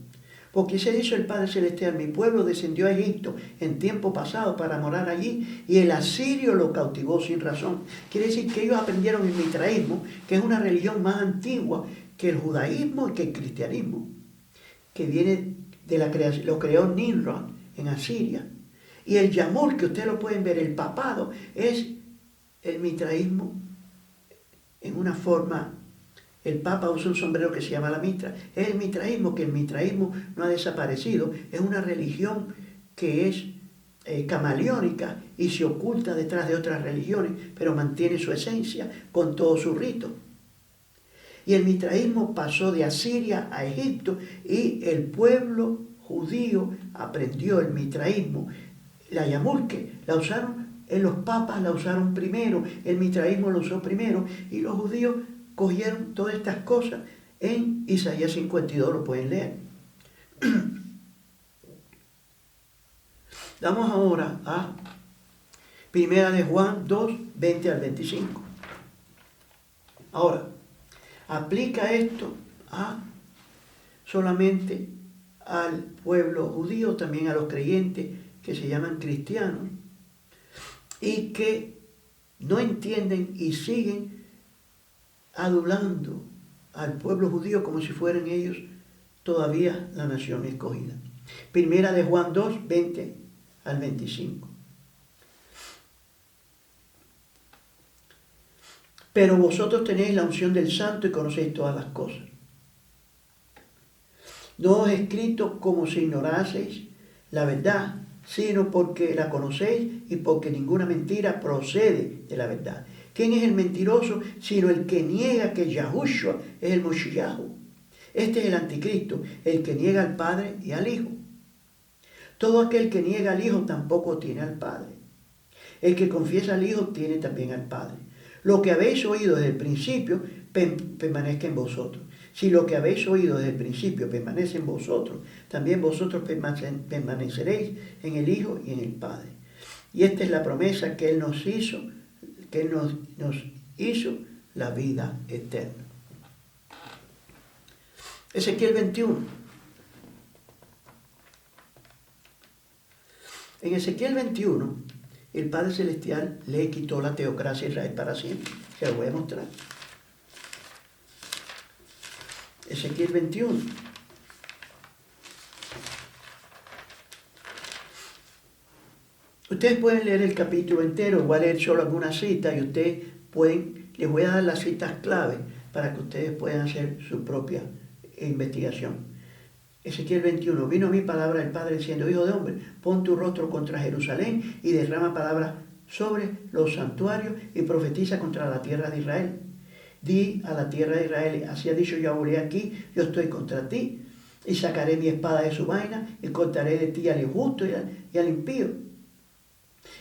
Porque se hizo el Padre Celestial, mi pueblo descendió a Egipto en tiempo pasado para morar allí, y el asirio lo cautivó sin razón. Quiere decir que ellos aprendieron el mitraísmo, que es una religión más antigua que el judaísmo y que el cristianismo, que viene de la creación, lo creó Nimrod en Asiria. Y el Yamul, que ustedes lo pueden ver, el papado, es el mitraísmo en una forma. El Papa usa un sombrero que se llama la mitra. Es el mitraísmo, que el mitraísmo no ha desaparecido. Es una religión que es camaleónica y se oculta detrás de otras religiones, pero mantiene su esencia con todo su rito. Y el mitraísmo pasó de Asiria a Egipto, y el pueblo judío aprendió el mitraísmo. La yamulque la usaron, los papas la usaron primero, el mitraísmo lo usó primero, y los judíos cogieron todas estas cosas. En Isaías 52 lo pueden leer. Vamos ahora a 1 de Juan 2, 20 al 25. Ahora, aplica esto solamente al pueblo judío, también a los creyentes que se llaman cristianos y que no entienden y siguen adulando al pueblo judío como si fueran ellos todavía la nación escogida. 1 de Juan 2, 20 al 25. Pero vosotros tenéis la unción del Santo y conocéis todas las cosas. No os he escrito como si ignoraseis la verdad, sino porque la conocéis y porque ninguna mentira procede de la verdad. ¿Quién es el mentiroso sino el que niega que Yahushua es el Moshiach? Este es el anticristo, el que niega al Padre y al Hijo. Todo aquel que niega al Hijo tampoco tiene al Padre. El que confiesa al Hijo tiene también al Padre. Lo que habéis oído desde el principio permanezca en vosotros. Si lo que habéis oído desde el principio permanece en vosotros, también vosotros permaneceréis en el Hijo y en el Padre. Y esta es la promesa que Él nos hizo, la vida eterna. Ezequiel 21. En Ezequiel 21, el Padre Celestial le quitó la teocracia a Israel para siempre. Se lo voy a mostrar. Ezequiel 21. Ustedes pueden leer el capítulo entero, voy a leer solo algunas citas y ustedes pueden, les voy a dar las citas clave para que ustedes puedan hacer su propia investigación. Ezequiel 21, vino a mí palabra del Padre diciendo, hijo de hombre, pon tu rostro contra Jerusalén y derrama palabras sobre los santuarios y profetiza contra la tierra de Israel. Di a la tierra de Israel, así ha dicho Yahweh, aquí yo estoy contra ti y sacaré mi espada de su vaina y cortaré de ti al injusto y al impío.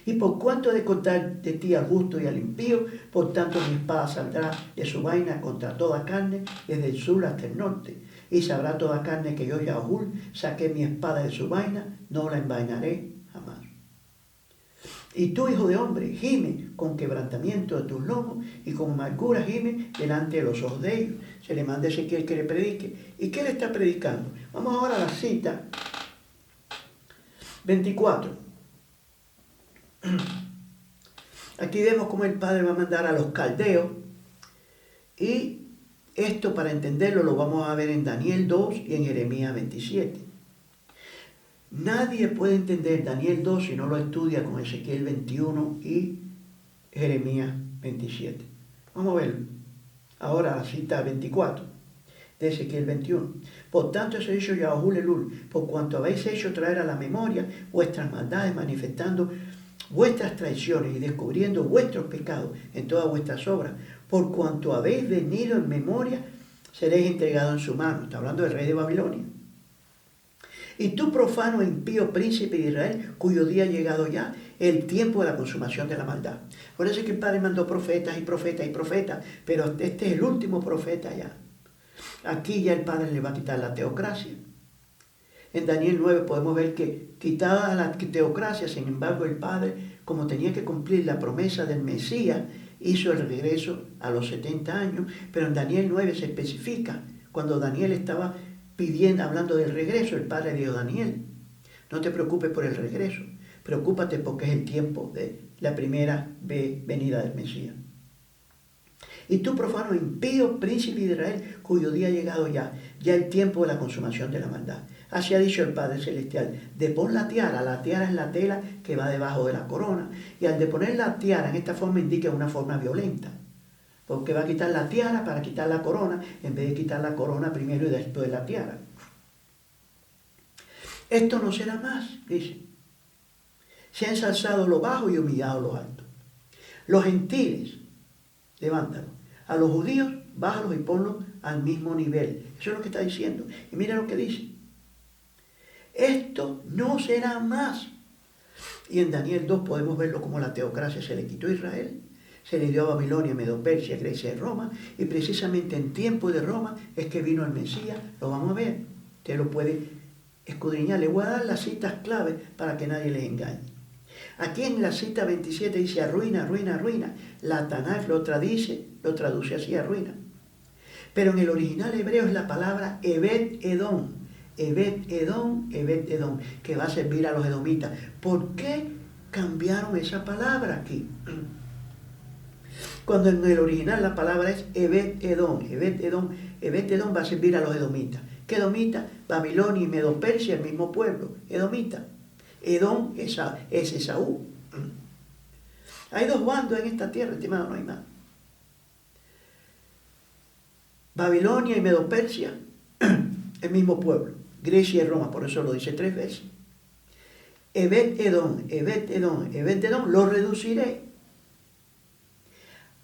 Y por cuanto he de cortar de ti al justo y al impío, por tanto mi espada saldrá de su vaina contra toda carne, desde el sur hasta el norte. Y sabrá toda carne que yo, Yahuwah, saqué mi espada de su vaina, no la envainaré jamás. Y tú, hijo de hombre, gime con quebrantamiento de tus lomos y con amargura gime delante de los ojos de ellos. Se le manda a Ezequiel que le predique. ¿Y qué le está predicando? Vamos ahora a la cita 24. Aquí vemos cómo el Padre va a mandar a los caldeos, y esto, para entenderlo, lo vamos a ver en Daniel 2 y en Jeremías 27. Nadie puede entender Daniel 2 si no lo estudia con Ezequiel 21 y Jeremías 27. Vamos a ver ahora la cita 24. de Ezequiel 21. Por tanto, eso ha dicho Yahuwah Elul, por cuanto habéis hecho traer a la memoria vuestras maldades, manifestando vuestras traiciones y descubriendo vuestros pecados en todas vuestras obras, por cuanto habéis venido en memoria, seréis entregados en su mano. Está hablando del rey de Babilonia. Y tú, profano e impío príncipe de Israel, cuyo día ha llegado ya, el tiempo de la consumación de la maldad. Por eso es que el Padre mandó profetas y profetas y profetas, pero este es el último profeta ya. Aquí ya el Padre le va a quitar la teocracia. En Daniel 9 podemos ver que quitada la teocracia, sin embargo el Padre, como tenía que cumplir la promesa del Mesías, hizo el regreso a los 70 años, pero en Daniel 9 se especifica, cuando Daniel estaba pidiendo, hablando del regreso, el Padre dijo: Daniel, no te preocupes por el regreso, preocúpate porque es el tiempo de la primera venida del Mesías. Y tú, profano, impío, príncipe de Israel, cuyo día ha llegado ya el tiempo de la consumación de la maldad. Así ha dicho el Padre Celestial: depón la tiara es la tela que va debajo de la corona, y al deponer la tiara en esta forma indica una forma violenta, porque va a quitar la tiara para quitar la corona, en vez de quitar la corona primero y después la tiara. Esto no será más, dice. Se ha ensalzado lo bajo y humillado lo alto. Los gentiles, levántalos. A los judíos, bájalos y ponlos al mismo nivel. Eso es lo que está diciendo. Y mira lo que dice: esto no será más. Y en Daniel 2 podemos verlo como la teocracia se le quitó a Israel, se le dio a Babilonia, Medo-Persia, Grecia y Roma, y precisamente en tiempo de Roma es que vino el Mesías. Lo vamos a ver. Usted lo puede escudriñar. Le voy a dar las citas claves para que nadie les engañe. Aquí en la cita 27 dice: arruina, arruina, arruina. La Tanaj lo traduce así: arruina. Pero en el original hebreo es la palabra Ebed Edom. Ebed Edom, Ebed Edom, que va a servir a los edomitas. ¿Por qué cambiaron esa palabra aquí? Cuando en el original la palabra es Ebed Edom, Ebed Edom, Ebed Edom va a servir a los edomitas. ¿Qué edomitas? Babilonia y Medo-Persia, el mismo pueblo, edomita. Edom es Esaú. Hay dos bandos en esta tierra, estimado, no hay más. Babilonia y Medo-Persia, el mismo pueblo. Grecia y Roma, por eso lo dice 3 veces. Ebed Edom, Ebed Edom, Ebed Edom, lo reduciré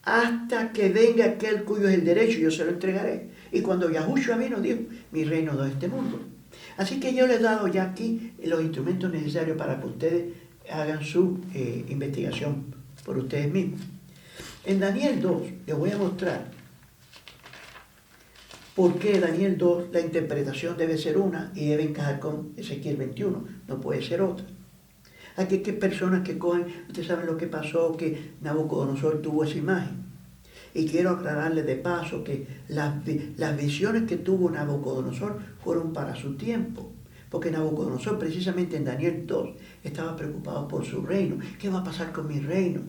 hasta que venga aquel cuyo es el derecho, yo se lo entregaré. Y cuando Yahushua vino, dijo: mi reino no es este mundo. Así que yo les he dado ya aquí los instrumentos necesarios para que ustedes hagan su investigación por ustedes mismos. En Daniel 2 les voy a mostrar por qué Daniel 2 la interpretación debe ser una y debe encajar con Ezequiel 21, no puede ser otra. Aquí hay personas que cogen, ustedes saben lo que pasó, que Nabucodonosor tuvo esa imagen. Y quiero aclararles de paso que las visiones que tuvo Nabucodonosor fueron para su tiempo. Porque Nabucodonosor, precisamente en Daniel 2, estaba preocupado por su reino. ¿Qué va a pasar con mi reino?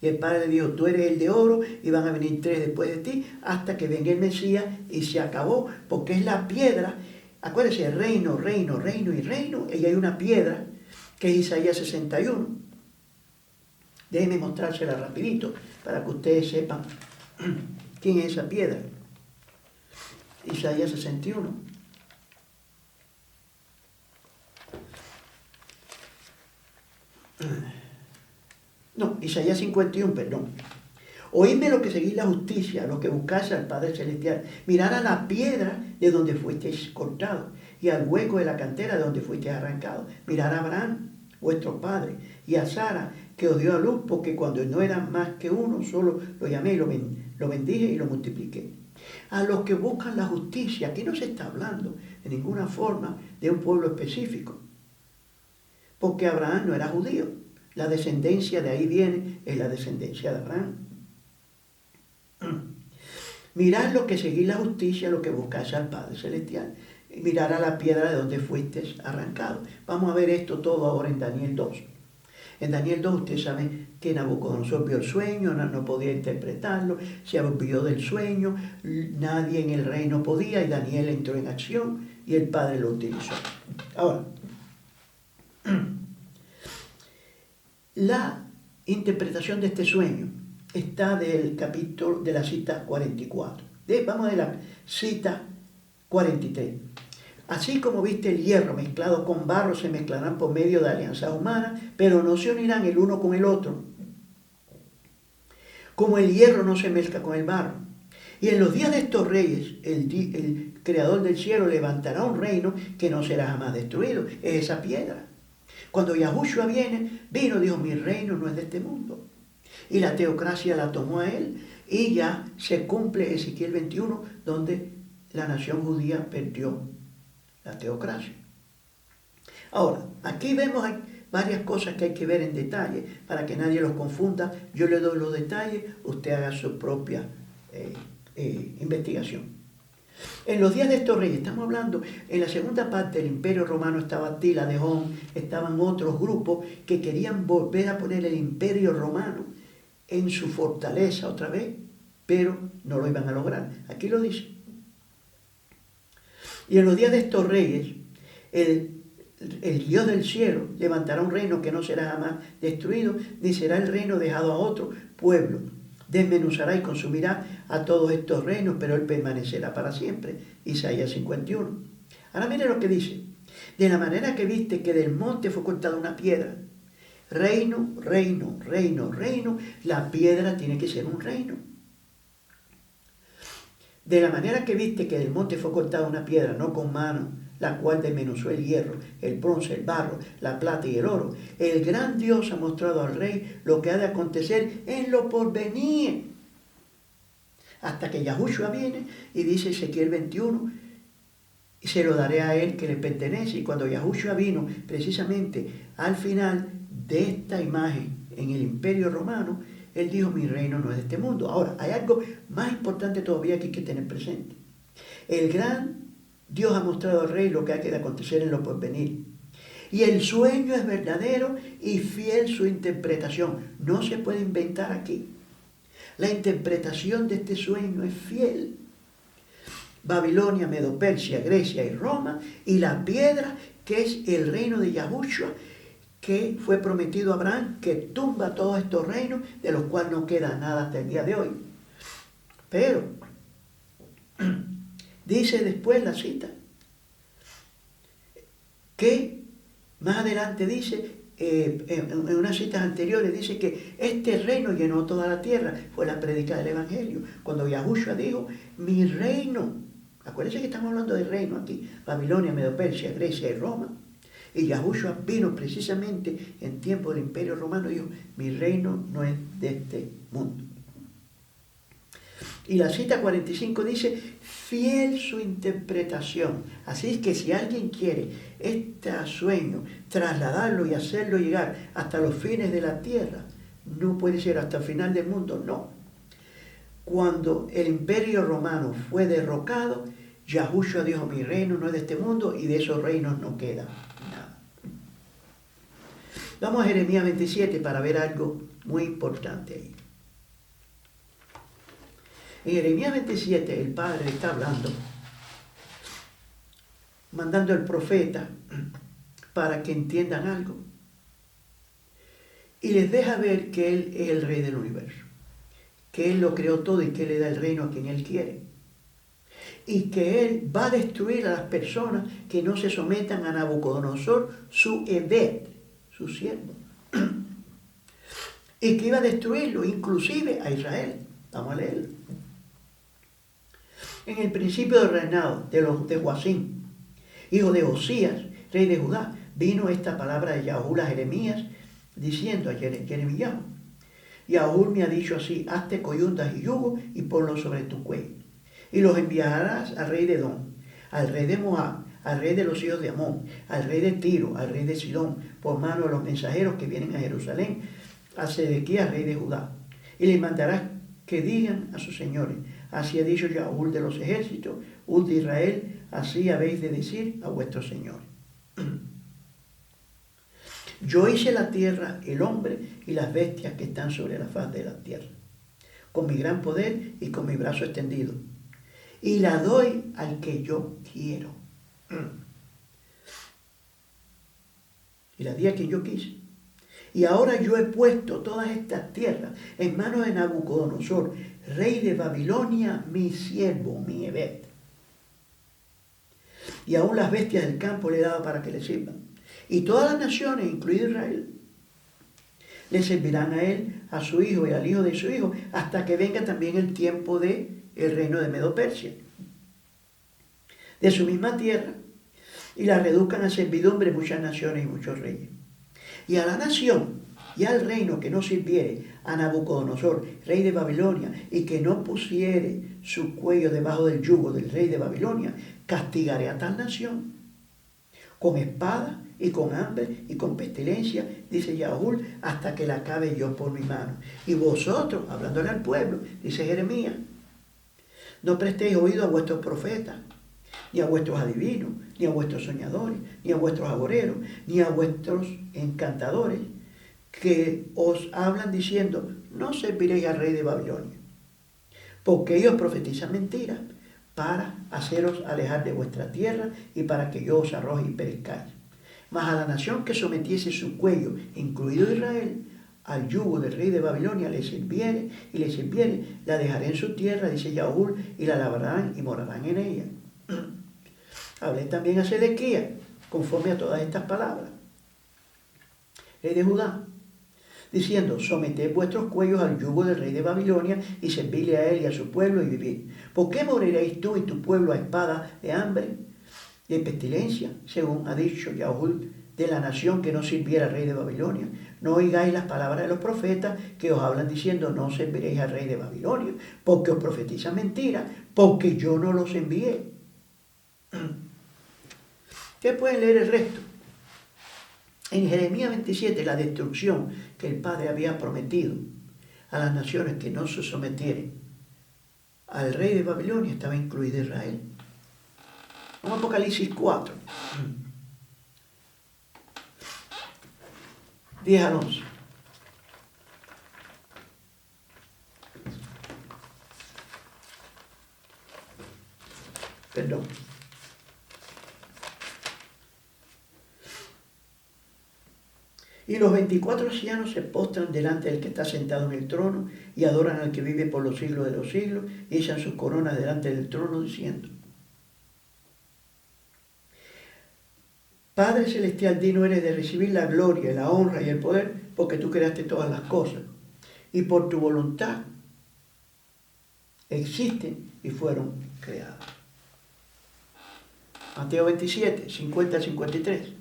Y el Padre dijo: tú eres el de oro y van a venir 3 después de ti hasta que venga el Mesías, y se acabó, porque es la piedra. Acuérdense: reino, reino, reino y reino. Y hay una piedra que es Isaías 61. Déjenme mostrársela rapidito para que ustedes sepan quién es esa piedra. Isaías 61. No, Isaías 51, perdón. Oídme lo que seguís la justicia, lo que buscáis al Padre Celestial. Mirad a la piedra de donde fuisteis cortado, y al hueco de la cantera de donde fuisteis arrancado. Mirad a Abraham, vuestro padre, y a Sara, que os dio a luz, porque cuando no eran más que uno, solo lo llamé y lo bendije y lo multipliqué. A los que buscan la justicia, aquí no se está hablando de ninguna forma de un pueblo específico, porque Abraham no era judío. La descendencia de ahí viene, es la descendencia de Abraham. Mirad lo que seguís la justicia, lo que buscáis al Padre Celestial. Mirad a la piedra de donde fuisteis arrancado. Vamos a ver esto todo ahora en Daniel 2. En Daniel 2 ustedes saben que Nabucodonosor vio el sueño, no podía interpretarlo, se olvidó del sueño, nadie en el reino podía, y Daniel entró en acción y el Padre lo utilizó. Ahora, la interpretación de este sueño está del capítulo de la cita 44. Vamos a la cita 43. Así como viste el hierro mezclado con barro, se mezclarán por medio de alianzas humanas, pero no se unirán el uno con el otro. Como el hierro no se mezcla con el barro. Y en los días de estos reyes, el creador del cielo levantará un reino que no será jamás destruido. Es esa piedra. Cuando Yahushua vino, dijo, mi reino no es de este mundo. Y la teocracia la tomó a él. Y ya se cumple Ezequiel 21, donde la nación judía perdió la teocracia. Ahora, aquí vemos varias cosas que hay que ver en detalle para que nadie los confunda. Yo le doy los detalles, usted haga su propia investigación. En los días de estos reyes, estamos hablando, en la segunda parte del Imperio Romano estaba Tila de Hon, estaban otros grupos que querían volver a poner el Imperio Romano en su fortaleza otra vez, pero no lo iban a lograr. Aquí lo dice. Y en los días de estos reyes, el Dios del cielo levantará un reino que no será jamás destruido, ni será el reino dejado a otro pueblo. Desmenuzará y consumirá a todos estos reinos, pero él permanecerá para siempre. Isaías 51. Ahora mire lo que dice. De la manera que viste que del monte fue cortada una piedra. Reino, reino, reino, reino. La piedra tiene que ser un reino. De la manera que viste que del monte fue cortada una piedra, no con mano, la cual desmenuzó el hierro, el bronce, el barro, la plata y el oro. El gran Dios ha mostrado al rey lo que ha de acontecer en lo porvenir. Hasta que Yahushua viene y dice Ezequiel 21, y se lo daré a él que le pertenece. Y cuando Yahushua vino precisamente al final de esta imagen en el Imperio Romano, él dijo, mi reino no es de este mundo. Ahora, hay algo más importante todavía que hay que tener presente. El gran Dios ha mostrado al rey lo que ha de acontecer en lo porvenir. Y el sueño es verdadero y fiel su interpretación. No se puede inventar aquí. La interpretación de este sueño es fiel. Babilonia, Medo-Persia, Grecia y Roma, y la piedra que es el reino de Yahushua, que fue prometido a Abraham, que tumba todos estos reinos, de los cuales no queda nada hasta el día de hoy. Pero, dice después la cita, que más adelante dice, en unas citas anteriores, dice que este reino llenó toda la tierra, fue la prédica del Evangelio. Cuando Yahushua dijo, mi reino, acuérdense que estamos hablando de reino aquí, Babilonia, Medo-Persia, Grecia y Roma, y Yahushua vino precisamente en tiempo del Imperio Romano y dijo, mi reino no es de este mundo. Y la cita 45 dice, fiel su interpretación. Así es que si alguien quiere este sueño, trasladarlo y hacerlo llegar hasta los fines de la tierra, no puede ser hasta el final del mundo, no. Cuando el Imperio Romano fue derrocado, Yahushua dijo, mi reino no es de este mundo, y de esos reinos no queda nada. Vamos a Jeremías 27 para ver algo muy importante ahí. En Jeremías 27 el Padre está hablando, mandando al profeta para que entiendan algo. Y les deja ver que Él es el Rey del universo, que Él lo creó todo y que Él le da el reino a quien Él quiere. Y que Él va a destruir a las personas que no se sometan a Nabucodonosor, su Ebed, su siervo. Y que iba a destruirlo, inclusive a Israel. Vamos a leerlo. En el principio del reinado de Joacim, hijo de Josías, rey de Judá, vino esta palabra de Yahuwah a Jeremías, diciendo a Jeremías, Yahuwah me ha dicho así, hazte coyuntas y yugo y ponlo sobre tu cuello. Y los enviarás al rey de Edom, al rey de Moab, al rey de los hijos de Amón, al rey de Tiro, al rey de Sidón, por mano de los mensajeros que vienen a Jerusalén, a Sedequías, rey de Judá. Y les mandarás que digan a sus señores, así ha dicho Yahuwah de los ejércitos, de Israel, así habéis de decir a vuestros señores. Yo hice la tierra, el hombre y las bestias que están sobre la faz de la tierra, con mi gran poder y con mi brazo extendido, y la doy al que yo quiero. Y la di a quien yo quise. Y ahora yo he puesto todas estas tierras en manos de Nabucodonosor, rey de Babilonia, mi siervo, mi Ebed. y aún las bestias del campo le daba para que le sirvan. Y todas las naciones, incluido Israel, le servirán a él, a su hijo y al hijo de su hijo, hasta que venga también el tiempo del reino de Medo-Persia, de su misma tierra, y la reduzcan a servidumbre muchas naciones y muchos reyes. Y a la nación y al reino que no sirviere a Nabucodonosor, rey de Babilonia, y que no pusiere su cuello debajo del yugo del rey de Babilonia, castigaré a tal nación con espada y con hambre y con pestilencia, dice Yahuwah, hasta que la acabe yo por mi mano. Y vosotros, hablándole al pueblo, dice Jeremías, no prestéis oído a vuestros profetas, ni a vuestros adivinos, ni a vuestros soñadores, ni a vuestros agoreros, ni a vuestros encantadores, que os hablan diciendo, no serviréis al rey de Babilonia, porque ellos profetizan mentiras, para haceros alejar de vuestra tierra y para que yo os arroje y perezcáis. Mas a la nación que sometiese su cuello, incluido Israel, al yugo del rey de Babilonia le sirviere, la dejaré en su tierra, dice Yahuwah, y la lavarán y morarán en ella. Hablé también a Sedequías, conforme a todas estas palabras, rey de Judá, diciendo, someted vuestros cuellos al yugo del rey de Babilonia y servidle a él y a su pueblo y vivid. ¿Por qué moriréis tú y tu pueblo a espada, de hambre, de pestilencia, según ha dicho Yahuwah de la nación que no sirviera al rey de Babilonia? No oigáis las palabras de los profetas que os hablan diciendo, no serviréis al rey de Babilonia, porque os profetizan mentiras, porque yo no los envié. ¿Qué pueden leer el resto? En Jeremías 27, la destrucción que el Padre había prometido a las naciones que no se sometieren al rey de Babilonia, estaba incluido Israel. Vamos a Apocalipsis 4, 10 al 11. Perdón. Y los 24 ancianos se postran delante del que está sentado en el trono y adoran al que vive por los siglos de los siglos y echan sus coronas delante del trono diciendo, Padre Celestial, digno eres de recibir la gloria, la honra y el poder, porque tú creaste todas las cosas y por tu voluntad existen y fueron creadas. Mateo 27, 50 al 53.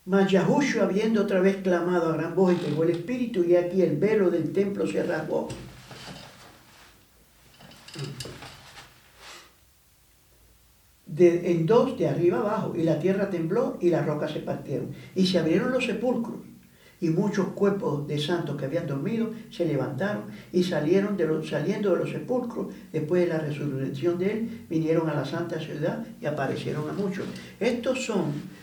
Mas Yahushua, habiendo otra vez clamado a gran voz, entregó el espíritu, y aquí el velo del templo se rasgó. En dos, de arriba abajo, y la tierra tembló y las rocas se partieron. Y se abrieron los sepulcros, y muchos cuerpos de santos que habían dormido se levantaron y saliendo de los sepulcros, después de la resurrección de él, vinieron a la santa ciudad y aparecieron a muchos. Estos son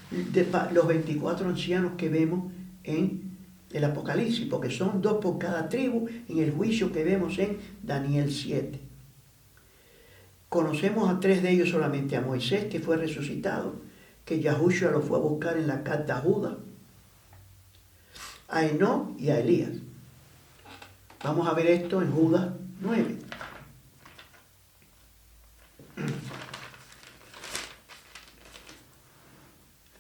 los 24 ancianos que vemos en el Apocalipsis, porque son 2 por cada tribu en el juicio que vemos en Daniel 7. Conocemos a 3 de ellos solamente, a Moisés, que fue resucitado, que Yahushua lo fue a buscar en la carta a Judas, a Enoc y a Elías. Vamos a ver esto en Judas 9.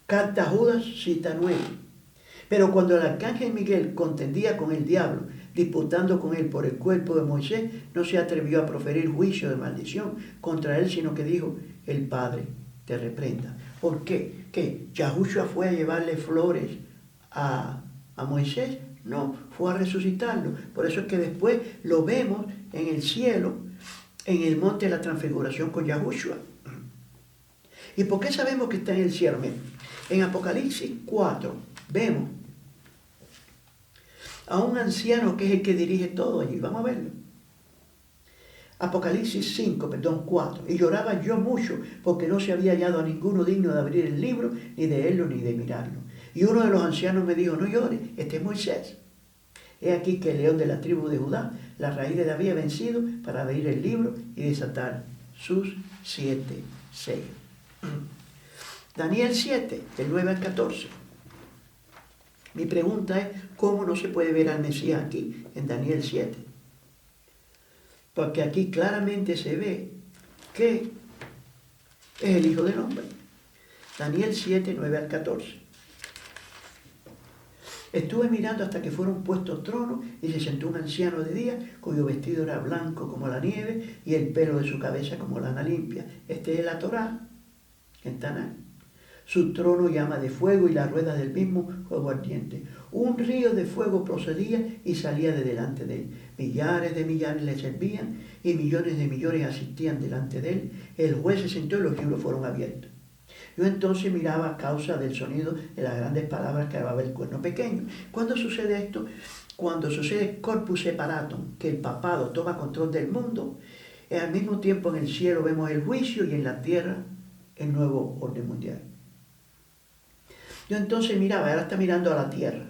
Carta a Judas, cita 9. Pero cuando el arcángel Miguel contendía con el diablo, disputando con él por el cuerpo de Moisés, no se atrevió a proferir juicio de maldición contra él, sino que dijo, el Padre te reprenda. ¿Por qué? ¿Que Yahushua fue a llevarle flores a Moisés? No, fue a resucitarlo. Por eso es que después lo vemos en el cielo, en el monte de la transfiguración con Yahushua. ¿Y por qué sabemos que está en el cielo? En Apocalipsis 4 vemos a un anciano que es el que dirige todo allí. Vamos a verlo. Apocalipsis 4. Y lloraba yo mucho porque no se había hallado a ninguno digno de abrir el libro, ni de leerlo, ni de mirarlo. Y uno de los ancianos me dijo, no llores, este es Moisés. He aquí que el león de la tribu de Judá, la raíz de David, ha vencido para abrir el libro y desatar sus 7 sellos. Daniel 7, del 9 al 14. Mi pregunta es, ¿cómo no se puede ver al Mesías aquí, en Daniel 7? Porque aquí claramente se ve que es el Hijo del Hombre. Daniel 7, 9 al 14. Estuve mirando hasta que fueron puestos tronos y se sentó un anciano de día cuyo vestido era blanco como la nieve y el pelo de su cabeza como lana limpia. Este es la Torá, en Tanakh. Su trono llama de fuego y las ruedas del mismo fuego ardiente. Un río de fuego procedía y salía de delante de él. Millares de millares le servían y millones de millones asistían delante de él. El juez se sentó y los libros fueron abiertos. Yo entonces miraba a causa del sonido de las grandes palabras que hablaba el cuerno pequeño. ¿Cuándo sucede esto? Cuando sucede corpus separatum, que el papado toma control del mundo, y al mismo tiempo en el cielo vemos el juicio y en la tierra el nuevo orden mundial. Yo entonces miraba, ahora está mirando a la tierra.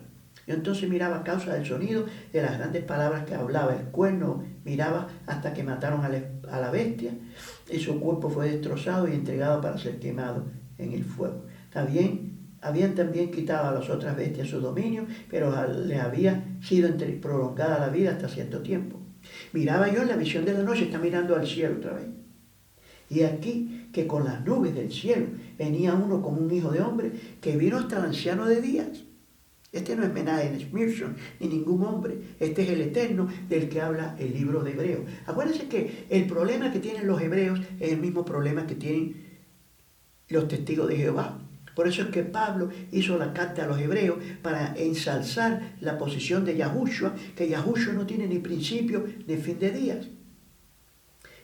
Yo entonces miraba a causa del sonido de las grandes palabras que hablaba el cuerno, miraba hasta que mataron a la bestia y su cuerpo fue destrozado y entregado para ser quemado en el fuego. Habían también quitado a las otras bestias su dominio, pero les había sido prolongada la vida hasta cierto tiempo. Miraba yo en la visión de la noche, está mirando al cielo otra vez. Y aquí que con las nubes del cielo venía uno como un hijo de hombre que vino hasta el anciano de días. Este no es Menahem Shmirshon ni ningún hombre. Este es el Eterno del que habla el libro de Hebreos. Acuérdense que el problema que tienen los hebreos es el mismo problema que tienen los testigos de Jehová. Por eso es que Pablo hizo la carta a los hebreos para ensalzar la posición de Yahushua, que Yahushua no tiene ni principio ni fin de días.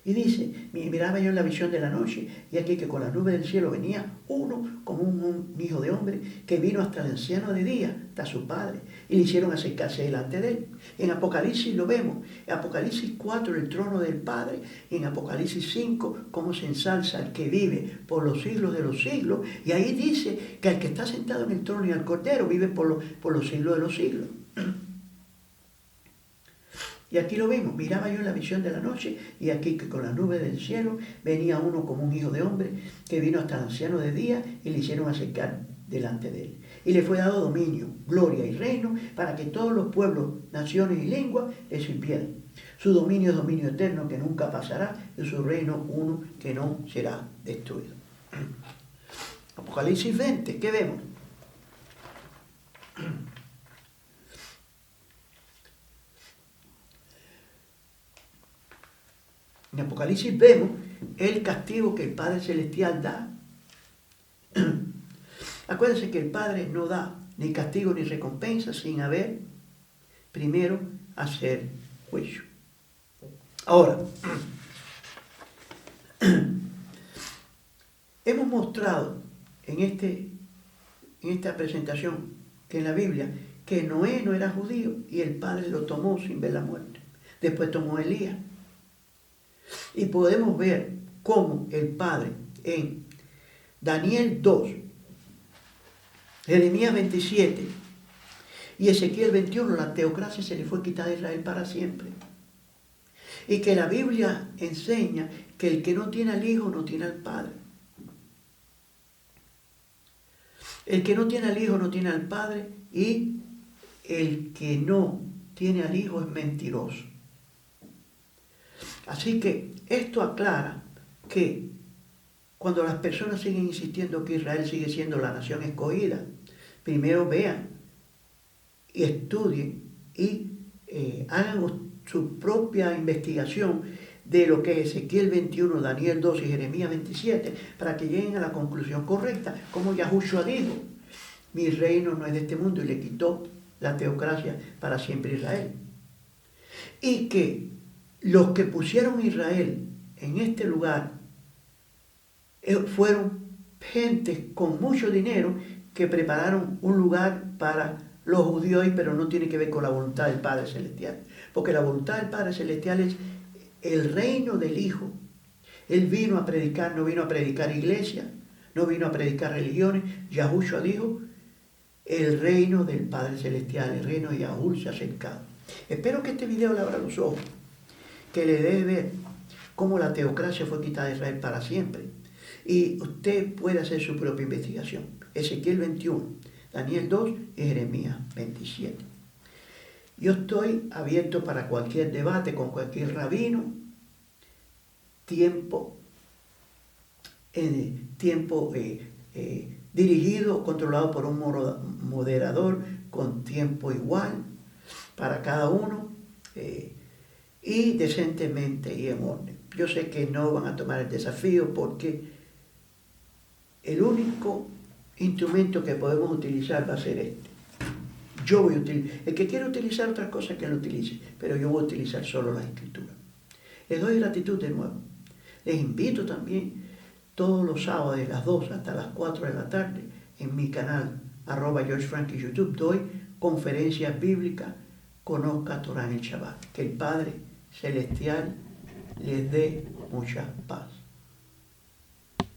Y dice, miraba yo en la visión de la noche, y aquí que con las nubes del cielo venía uno como un hijo de hombre, que vino hasta el anciano de día, hasta su padre, y le hicieron acercarse delante de él. En Apocalipsis lo vemos, en Apocalipsis 4 el trono del Padre, y en Apocalipsis 5 cómo se ensalza el que vive por los siglos de los siglos, y ahí dice que el que está sentado en el trono y al Cordero vive por los siglos de los siglos. Y aquí lo vemos, miraba yo en la visión de la noche, y aquí que con las nubes del cielo venía uno como un hijo de hombre, que vino hasta el anciano de día, y le hicieron acercar delante de él. Y le fue dado dominio, gloria y reino, para que todos los pueblos, naciones y lenguas le sirvieran. Su dominio es dominio eterno que nunca pasará, y su reino uno que no será destruido. Apocalipsis 20, ¿qué vemos? En Apocalipsis vemos el castigo que el Padre Celestial da. Acuérdense que el Padre no da ni castigo ni recompensa sin haber primero hacer juicio. Ahora, hemos mostrado en esta presentación que en la Biblia que Noé no era judío y el Padre lo tomó sin ver la muerte. Después tomó a Elías. Y podemos ver cómo el Padre en Daniel 2, Jeremías 27 y Ezequiel 21, la teocracia se le fue quitada a Israel para siempre. Y que la Biblia enseña que el que no tiene al Hijo no tiene al Padre. El que no tiene al Hijo no tiene al Padre, y el que no tiene al Hijo es mentiroso. Así que esto aclara que cuando las personas siguen insistiendo que Israel sigue siendo la nación escogida, primero vean y estudien y hagan su propia investigación de lo que es Ezequiel 21, Daniel 2 y Jeremías 27, para que lleguen a la conclusión correcta, como Yahushua dijo, mi reino no es de este mundo, y le quitó la teocracia para siempre a Israel. Y que los que pusieron a Israel en este lugar fueron gente con mucho dinero que prepararon un lugar para los judíos, pero no tiene que ver con la voluntad del Padre Celestial. Porque la voluntad del Padre Celestial es el reino del Hijo. Él vino a predicar, no vino a predicar iglesia, no vino a predicar religiones. Yahushua dijo, el reino del Padre Celestial, el reino de Yahushua se ha acercado. Espero que este video le abra los ojos, que le dé ver cómo la teocracia fue quitada de Israel para siempre, Y usted puede hacer su propia investigación. Ezequiel 21, Daniel 2 y Jeremías 27. Yo estoy abierto para cualquier debate con cualquier rabino. Tiempo dirigido, controlado por un moderador con tiempo igual para cada uno y decentemente y en orden. Yo sé que no van a tomar el desafío porque el único instrumento que podemos utilizar va a ser este. Yo voy a utilizar, el que quiera utilizar otras cosas que lo utilice, pero yo voy a utilizar solo la escritura. Les doy gratitud de nuevo. Les invito también todos los sábados de las 2 hasta las 4 de la tarde en mi canal @GeorgeFrankie YouTube doy conferencias bíblicas. Conozca Torah en el Shabbat. Que el Padre Celestial les dé mucha paz.